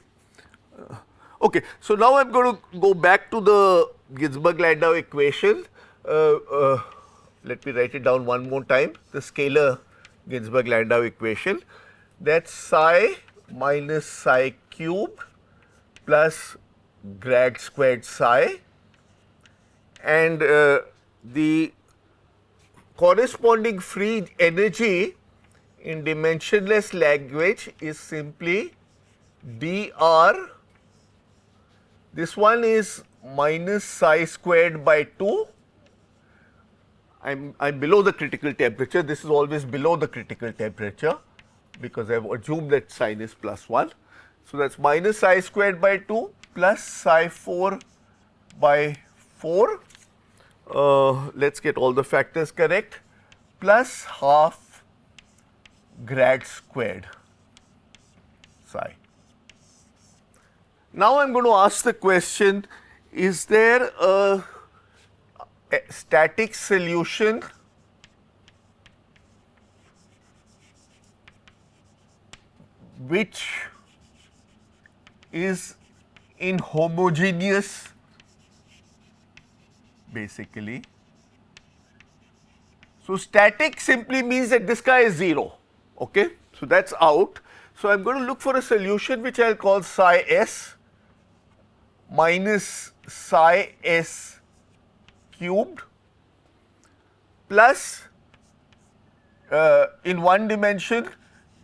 Okay, so now I am going to go back to the Ginzburg-Landau equation. Let me write it down one more time. The scalar Ginzburg-Landau equation. That's psi minus psi cubed plus grad squared psi, and the corresponding free energy in dimensionless language is simply dr. This one is minus psi squared by 2. I'm below the critical temperature. This is always below the critical temperature because I have assumed that sin is plus 1. So, that is minus psi squared by 2 plus psi 4 by 4. Let us get all the factors correct, plus half grad squared psi. Now, I am going to ask the question, is there a static solution which is inhomogeneous basically? So, static simply means that this guy is 0, okay. So, that is out. So, I am going to look for a solution which I will call psi s minus psi s cubed plus in one dimension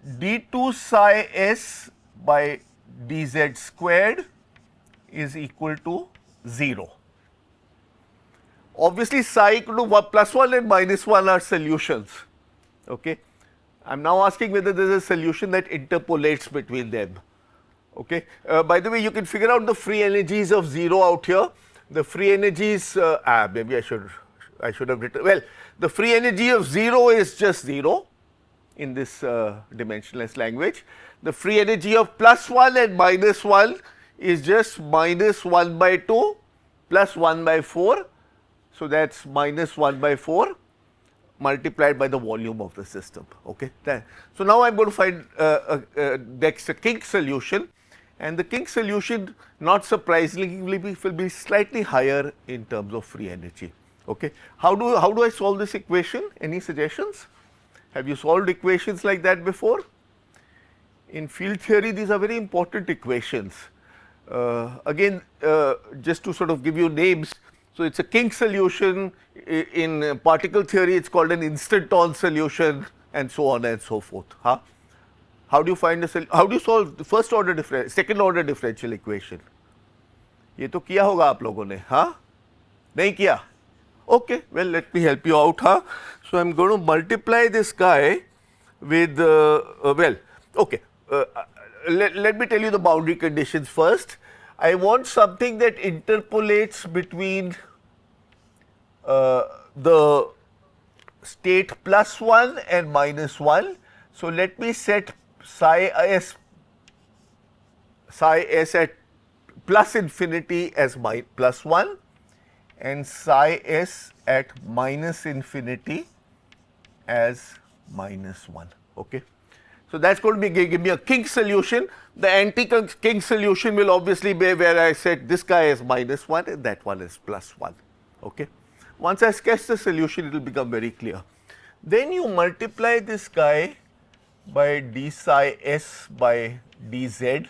d2 psi s by dz squared is equal to 0. Obviously, psi equal to 1 plus 1 and minus 1 are solutions, okay. I am now asking whether there is a solution that interpolates between them. Okay. By the way, you can figure out the free energies of 0 out here. The free energies, maybe I should have written, well, the free energy of 0 is just 0 in this dimensionless language. The free energy of plus 1 and minus 1 is just minus 1 by 2 plus 1 by 4. So, that is minus 1 by 4 multiplied by the volume of the system. Okay. So, now I am going to find next a kink solution, and the kink solution not surprisingly will be slightly higher in terms of free energy. Okay. How do I solve this equation? Any suggestions? Have you solved equations like that before? In field theory, these are very important equations. Again, just to sort of give you names, so it is a kink solution. In particle theory, it is called an instanton solution, and so on and so forth. Huh? How do you find a how do you solve the first order second order differential equation? ये तो किया होगा आप लोगों ने, हाँ? नहीं किया? Okay, well, let me help you out, huh? So, I am going to multiply this guy with, well, okay, let me tell you the boundary conditions first. I want something that interpolates between the state plus 1 and minus 1. So, let me set psi s at plus infinity as plus 1 and psi s at minus infinity as minus 1. Okay. So, that is going to be give me a kink solution. The anti-kink solution will obviously be where I set this guy as minus 1 and that one is plus 1. Okay. Once I sketch the solution, it will become very clear. Then you multiply this guy by d psi s by dz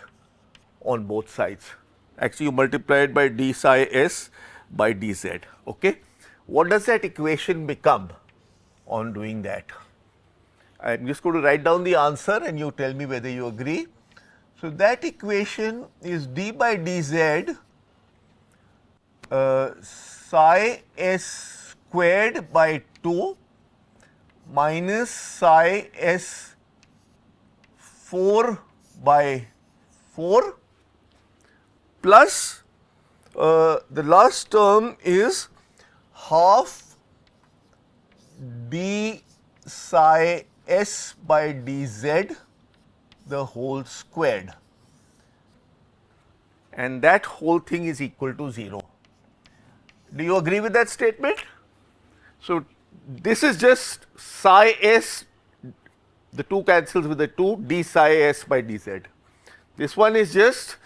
on both sides. Actually, you multiply it by d psi s by dz. Okay. What does that equation become on doing that? I am just going to write down the answer and you tell me whether you agree. So, that equation is d by dz psi s squared by 2 minus psi s 4 by 4 plus the last term is half d psi s by dz the whole squared, and that whole thing is equal to 0. Do you agree with that statement? So, this is just psi s, the 2 cancels with the 2, d psi s by dz. This one is just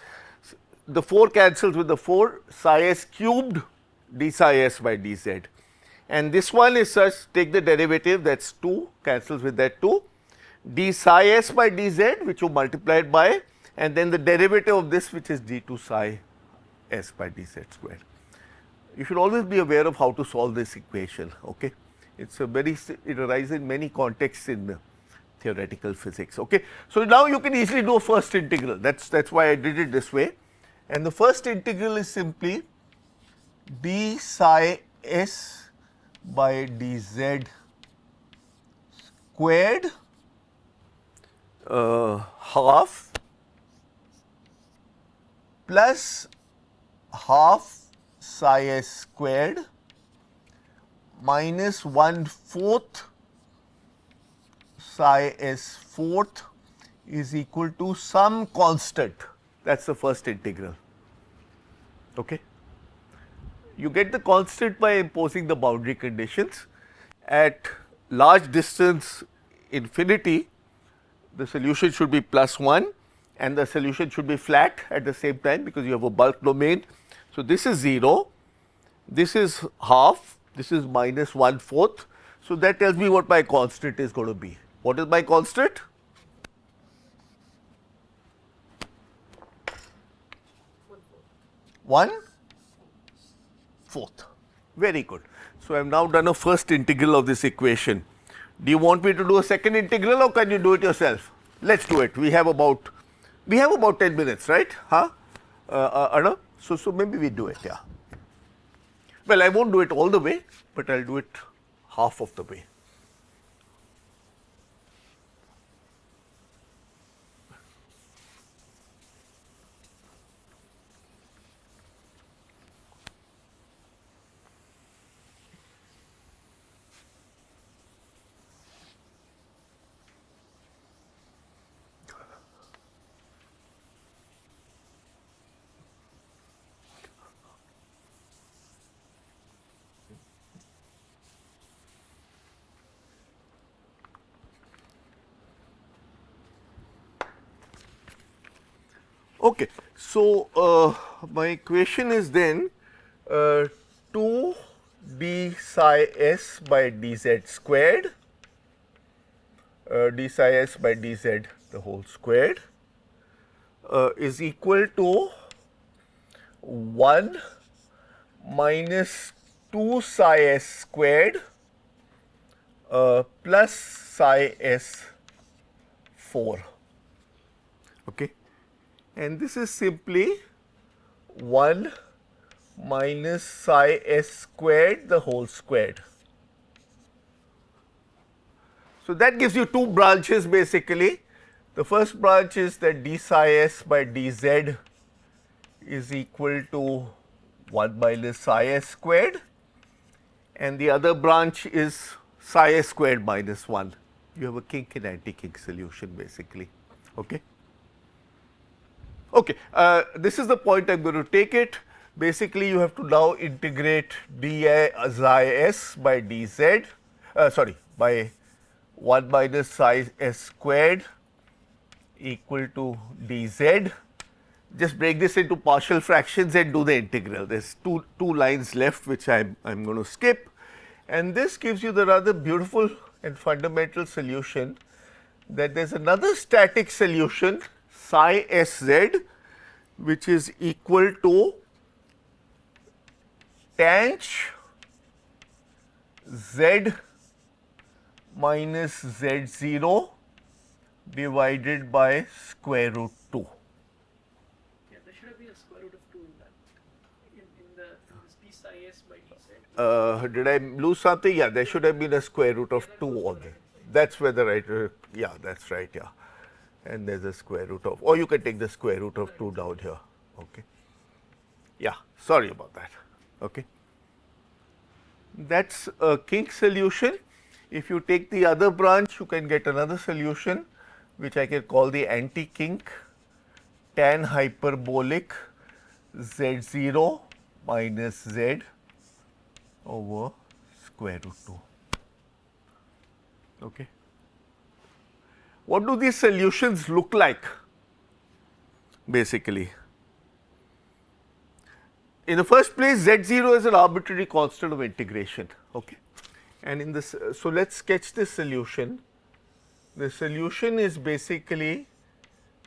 the 4 cancels with the 4, psi s cubed d psi s by dz. And this one is such, take the derivative, that is 2 cancels with that 2, d psi s by dz which you multiplied by, and then the derivative of this which is d2 psi s by dz squared. You should always be aware of how to solve this equation. Okay, it's a very, it arises in many contexts in theoretical physics. Okay, so now you can easily do a first integral. That's why I did it this way, and the first integral is simply d psi s by dz squared half plus half psi s squared minus 1/4 psi s fourth is equal to some constant. That is the first integral. Okay. You get the constant by imposing the boundary conditions. At large distance infinity, the solution should be plus 1 and the solution should be flat at the same time because you have a bulk domain. So, this is 0, this is half, this is minus 1/4. So, that tells me what my constant is going to be. What is my constant? One fourth. Very good. So, I have now done a first integral of this equation. Do you want me to do a second integral or can you do it yourself? Let us do it. We have about 10 minutes, right? Huh? Arnav? So maybe we do it, yeah. Well, I won't do it all the way, but I will do it half of the way. Okay. So, my equation is then 2 d psi s by dz squared, d psi s by dz the whole squared is equal to 1 minus 2 psi s squared plus psi s 4. Okay. And this is simply 1 minus psi s squared the whole squared. So, that gives you two branches basically. The first branch is that d psi s by dz is equal to 1 minus psi s squared, and the other branch is psi s squared minus 1. You have a kink and anti-kink solution basically. Okay. Okay, this is the point I am going to take it. Basically, you have to now integrate d psi s by dz, by 1 minus psi s squared equal to dz. Just break this into partial fractions and do the integral. There is two lines left which I am going to skip, and this gives you the rather beautiful and fundamental solution that there is another static solution psi s z which is equal to tanh z minus z0 divided by square root 2. Yeah, there should have been a square root of 2 in that. In this d psi s by dz. Did I lose something? Yeah, there should have been a square root of 2 on there. That's where the right, yeah, that's right, yeah. And there's a square root of, or you can take the square root of 2 down here, okay. Yeah, sorry about that, okay. That's a kink solution. If you take the other branch, you can get another solution which I can call the anti-kink tan hyperbolic z0 minus z over square root 2. Okay. What do these solutions look like basically? In the first place, z0 is an arbitrary constant of integration, okay. And in this, so let us sketch this solution. The solution is basically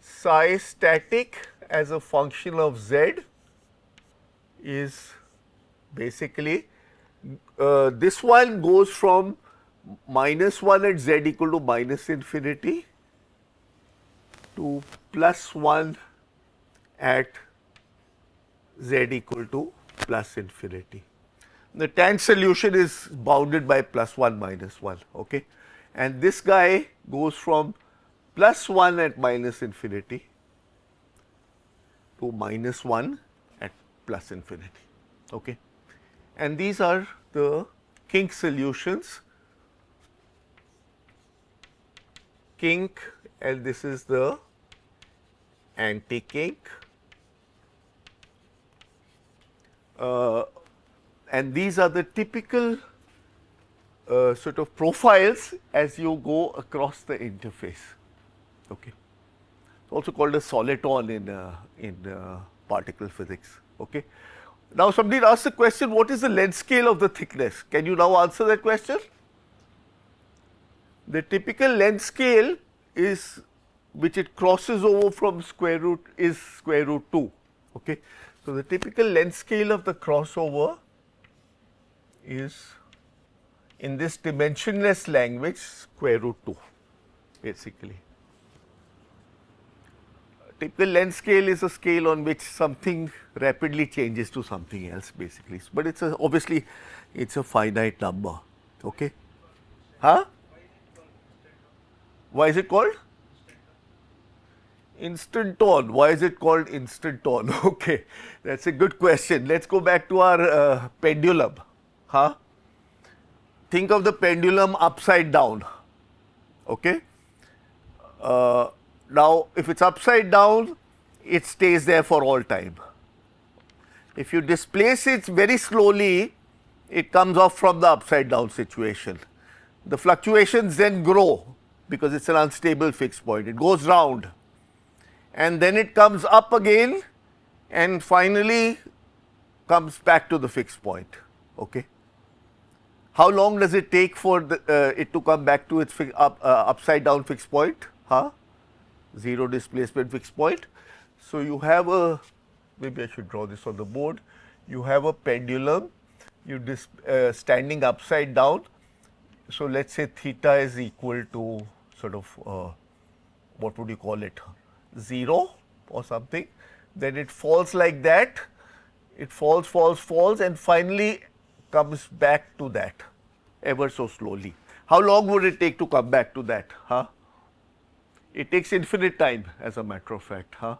psi static as a function of z is basically this one goes from minus 1 at z equal to minus infinity to plus 1 at z equal to plus infinity. The tan solution is bounded by plus 1 minus 1, okay. And this guy goes from plus 1 at minus infinity to minus 1 at plus infinity, okay. And these are the kink solutions, kink, and this is the anti-kink. And these are the typical sort of profiles as you go across the interface, okay. Also called a soliton in particle physics, okay. Now somebody asked the question, what is the length scale of the thickness? Can you now answer that question? The typical length scale is, which it crosses over from square root, is square root 2, okay. So the typical length scale of the crossover is, in this dimensionless language, square root 2 basically. Typical length scale is a scale on which something rapidly changes to something else basically, but it's a, obviously it's a finite number, okay. Huh? Why is it called? Instanton. Why is it called instanton? Okay, that's a good question. Let's go back to our pendulum. Huh? Think of the pendulum upside down, okay. Now, if it's upside down, it stays there for all time. If you displace it very slowly, it comes off from the upside down situation. The fluctuations then grow because it's an unstable fixed point. It goes round, and then it comes up again and finally comes back to the fixed point. Okay. How long does it take for it to come back to its upside down fixed point? Huh? Zero displacement fixed point. So, you have a, maybe I should draw this on the board. You have a pendulum, standing upside down. So, let us say theta is equal to sort of, what would you call it, 0 or something. Then it falls like that, it falls and finally comes back to that ever so slowly. How long would it take to come back to that? Huh? It takes infinite time, as a matter of fact. Huh?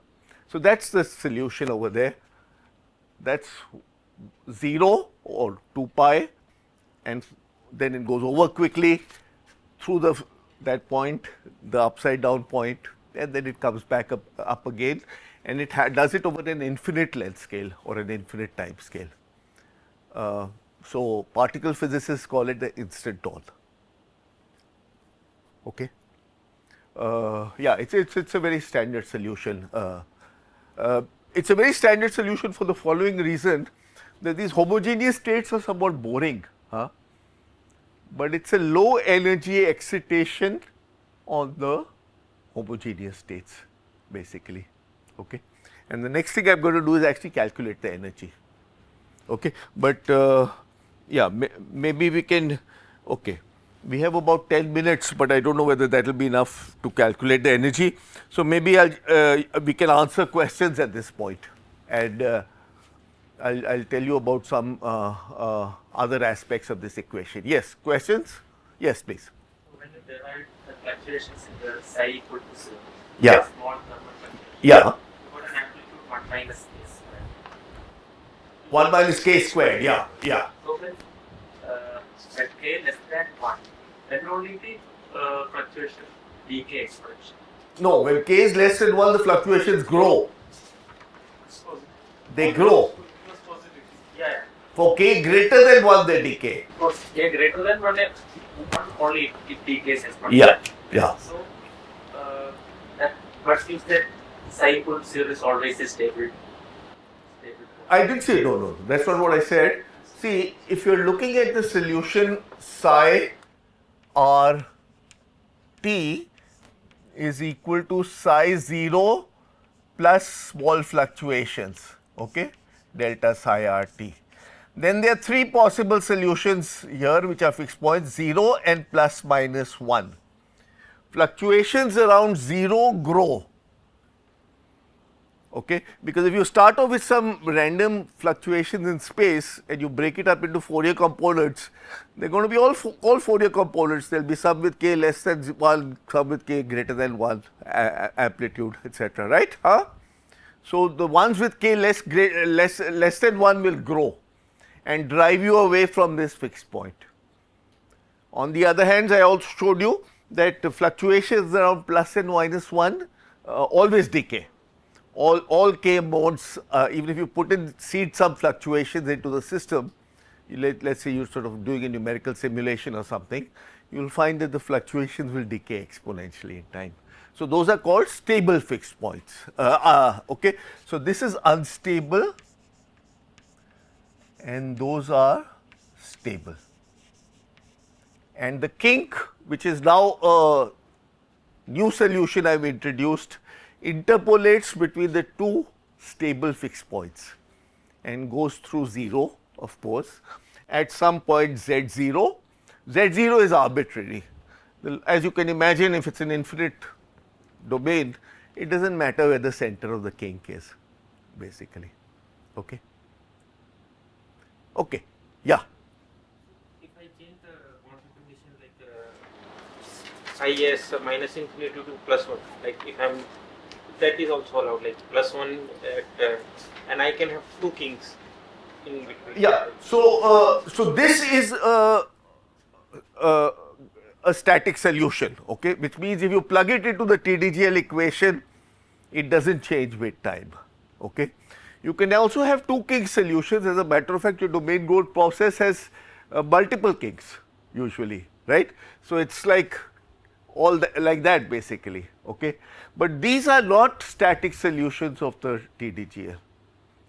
So, that is the solution over there. That is 0 or 2 pi, and then it goes over quickly through that point, the upside down point, and then it comes back up again, and it does it over an infinite length scale or an infinite time scale. So, particle physicists call it the instanton. Okay. Yeah, it's a very standard solution. It's a very standard solution for the following reason, that these homogeneous states are somewhat boring, huh? But it's a low energy excitation on the homogeneous states basically. Okay. And the next thing I am going to do is actually calculate the energy. Okay. But yeah, maybe we can, okay, we have about 10 minutes, but I do not know whether that will be enough to calculate the energy. So, maybe we can answer questions at this point, and I'll tell you about some other aspects of this equation. Yes, questions? Yes, please. When you derive the fluctuations in the psi equal to 0, Yeah. small thermal fluctuation, Yeah. you got an amplitude 1 minus k square. 1 minus k squared, yeah, yeah. So when k less than 1, then only the fluctuation decay exponential. No, when k is less than 1, the fluctuations grow. They grow. Yeah, yeah. For k greater than 1, they decay. Because k greater than 1, only it decays exponentially. Yeah, yeah. So, but since that psi equal to 0 is always a stable. I did say no, that's not what I said. See, if you're looking at the solution psi r t is equal to psi 0 plus small fluctuations, okay, delta psi r t. Then there are three possible solutions here which are fixed points, 0 and plus minus 1. Fluctuations around 0 grow, okay, because if you start off with some random fluctuations in space and you break it up into Fourier components, they are going to be all Fourier components. There will be some with k less than 1, some with k greater than 1 amplitude, etc., right? Huh? So, the ones with k less than 1 will grow and drive you away from this fixed point. On the other hand, I also showed you that fluctuations around plus and minus 1 always decay. All k modes, even if you seed some fluctuations into the system, let's say you're sort of doing a numerical simulation or something, you will find that the fluctuations will decay exponentially in time. So, those are called stable fixed points. Okay. So, this is unstable and those are stable. And the kink, which is now a new solution I have introduced, interpolates between the two stable fixed points and goes through 0, of course, at some point z0. z0 is arbitrary. As you can imagine, if it is an infinite domain, it does not matter where the center of the kink is, basically. Okay. Okay. Yeah. If I change the quantum condition like is minus infinity to plus 1, like if I'm, that is also allowed, like plus 1 at, and I can have two kinks in between. Yeah. So, so this is a static solution, okay, which means if you plug it into the TDGL equation, it does not change with time. Okay. You can also have two kink solutions. As a matter of fact, your domain growth process has multiple kinks usually, right. So, it is like all like that basically, okay. But these are not static solutions of the TDGL,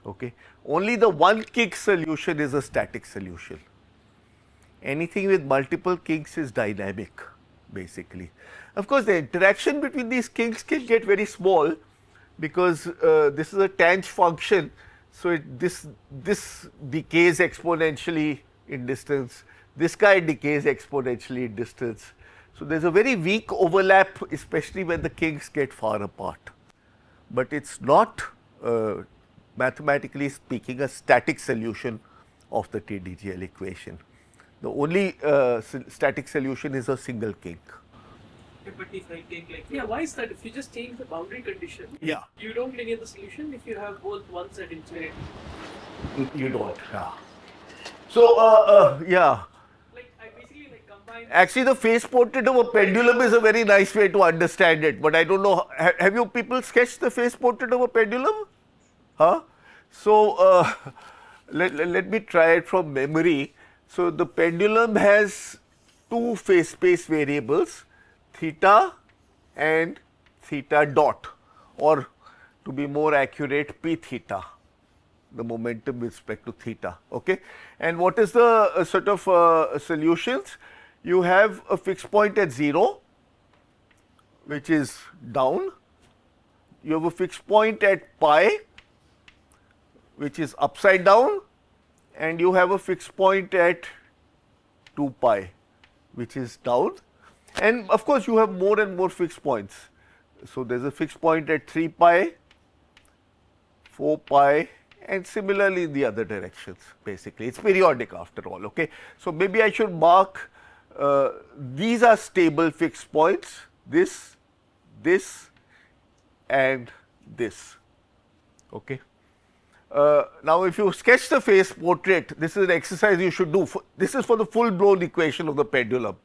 okay. Only the one kink solution is a static solution. Anything with multiple kinks is dynamic basically. Of course, the interaction between these kinks can get very small because this is a tanh function. So, this decays exponentially in distance, this guy decays exponentially in distance. So, there is a very weak overlap, especially when the kinks get far apart, but it is not mathematically speaking a static solution of the TDGL equation. The only static solution is a single kink. But if I take like Yeah, why is that? If you just change the boundary condition, Yeah. you don't linear the solution if you have both ones at infinity. You don't. Yeah. So, yeah. Like I basically like combine. Actually, the phase portrait of a pendulum is a very nice way to understand it, but I don't know. Have you people sketched the phase portrait of a pendulum? Huh? So, let me try it from memory. So, the pendulum has two phase space variables, theta and theta dot, or to be more accurate, p theta, the momentum with respect to theta. Okay. And what is the sort of solutions? You have a fixed point at 0, which is down. You have a fixed point at pi, which is upside down, and you have a fixed point at 2 pi, which is down. And of course, you have more and more fixed points. So, there is a fixed point at 3 pi, 4 pi, and similarly in the other directions basically. It is periodic after all. Okay. So, maybe I should mark these are stable fixed points, this, and this. Okay. Now, if you sketch the phase portrait, this is an exercise you should do. This is for the full blown equation of the pendulum,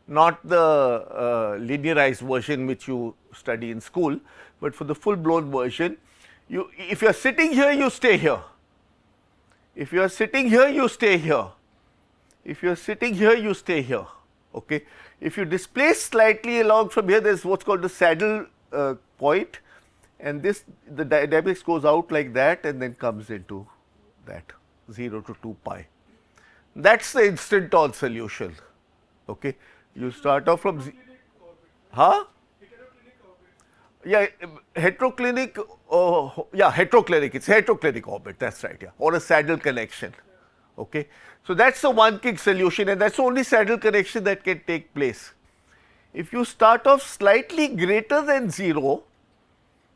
not the linearized version which you study in school, but for the full blown version. If you are sitting here, you stay here. If you are sitting here, you stay here. If you are sitting here, you stay here. Okay. If you displace slightly along from here, there is what is called the saddle point, and this the dynamics goes out like that and then comes into that 0 to 2 pi. That is the instanton solution. Okay. You start off from huh? Yeah, heteroclinic, yeah, heteroclinic, it's heteroclinic orbit, that's right, yeah, or a saddle connection, okay. So, that's the one kink solution, and that's the only saddle connection that can take place. If you start off slightly greater than 0,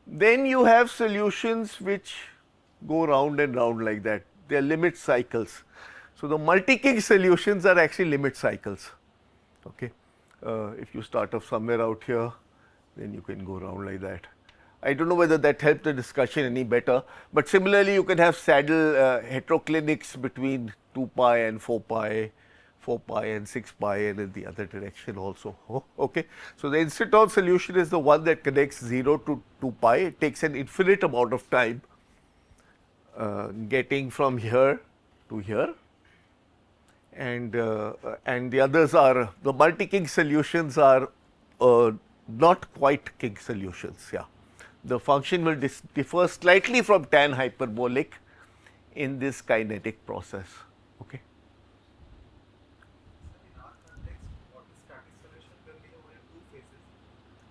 then you have solutions which go round and round like that, they are limit cycles. So, the multi-kink solutions are actually limit cycles, okay. If you start off somewhere out here, then you can go around like that. I do not know whether that helped the discussion any better, but similarly you can have saddle heteroclinics between 2 pi and 4 pi, 4 pi and 6 pi, and in the other direction also. Okay. So, the instanton solution is the one that connects 0 to 2 pi. It takes an infinite amount of time getting from here to here, and the others are, the multi-kink solutions are not quite kink solutions, yeah. The function will differ slightly from tan hyperbolic in this kinetic process, okay.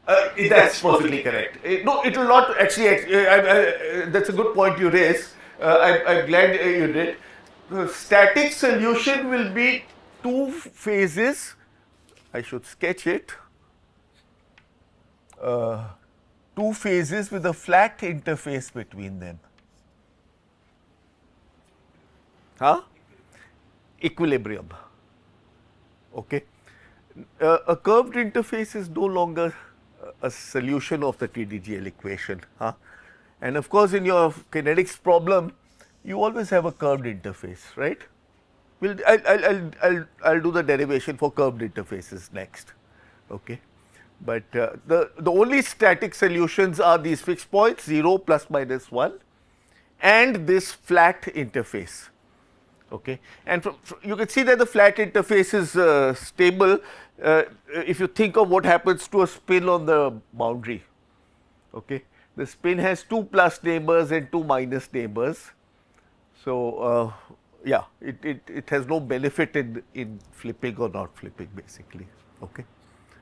That is perfectly correct. No, it will not actually, that is a good point you raise. I am glad you did. The static solution will be two phases, I should sketch it. Two phases with a flat interface between them. Huh? Equilibrium. Okay. A curved interface is no longer a solution of the TDGL equation. Huh? And of course, in your kinetics problem, you always have a curved interface, right? I'll do the derivation for curved interfaces next. Okay. But the only static solutions are these fixed points 0 plus minus 1 and this flat interface. Okay. And you can see that the flat interface is stable if you think of what happens to a spin on the boundary. Okay. The spin has 2 plus neighbors and 2 minus neighbors. So, yeah, it has no benefit in flipping or not flipping basically. Okay.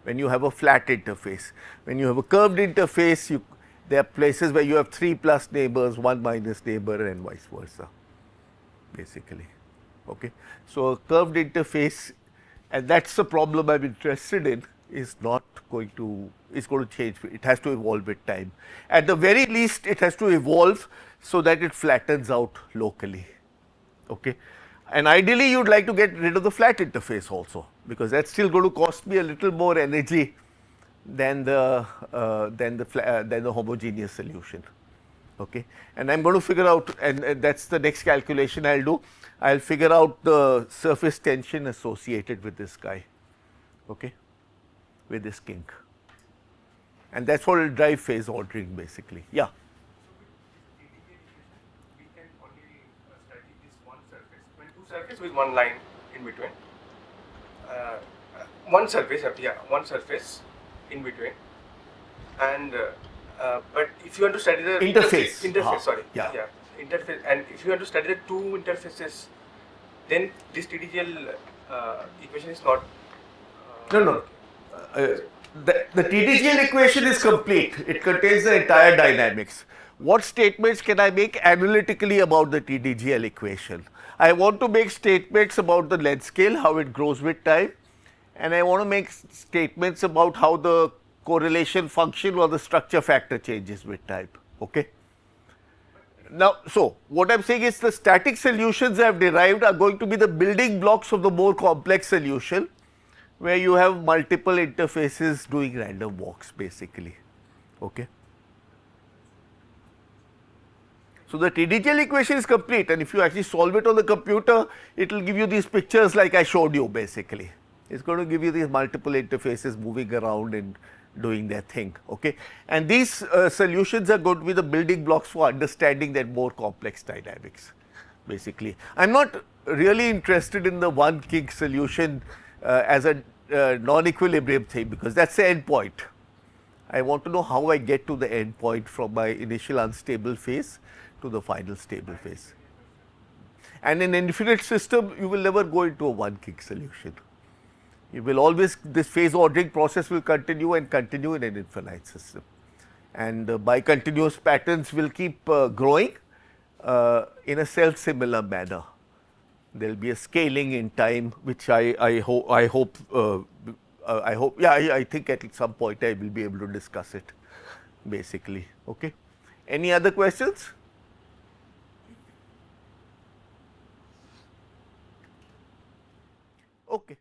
When you have a flat interface, when you have a curved interface, there are places where you have 3 plus neighbors, 1 minus neighbor and vice versa basically. Okay. So, a curved interface, and that is the problem I am interested in, is not going to, is going to change, it has to evolve with time. At the very least, it has to evolve so that it flattens out locally. Okay. And ideally, you would like to get rid of the flat interface also, because that is still going to cost me a little more energy than the homogeneous solution. Okay. And I am going to figure out, and that is the next calculation I will do. I will figure out the surface tension associated with this guy, okay, with this kink, and that is what will drive phase ordering basically. Yeah. We can only study this one surface, when two surfaces with one line in between. One surface, one surface in between, and but if you want to study the Interface. Interface, and if you want to study the two interfaces, then this TDGL equation is not. No. The TDGL equation is complete. It contains the entire dynamics. What statements can I make analytically about the TDGL equation? I want to make statements about the length scale, how it grows with time, and I want to make statements about how the correlation function or the structure factor changes with time. Okay. Now, so what I am saying is the static solutions I have derived are going to be the building blocks of the more complex solution, where you have multiple interfaces doing random walks basically. Okay. So, the TDGL equation is complete, and if you actually solve it on the computer, it will give you these pictures like I showed you basically. It is going to give you these multiple interfaces moving around and doing their thing. Okay. And these solutions are going to be the building blocks for understanding that more complex dynamics basically. I am not really interested in the one kink solution as a non-equilibrium thing, because that is the end point. I want to know how I get to the end point from my initial unstable phase to the final stable phase. And in an infinite system, you will never go into a one kink solution. You will always, this phase ordering process will continue and continue in an infinite system, and bicontinuous patterns will keep growing in a self similar manner. There will be a scaling in time, which I hope, yeah, I think at some point I will be able to discuss it basically. Okay. Any other questions? Okay.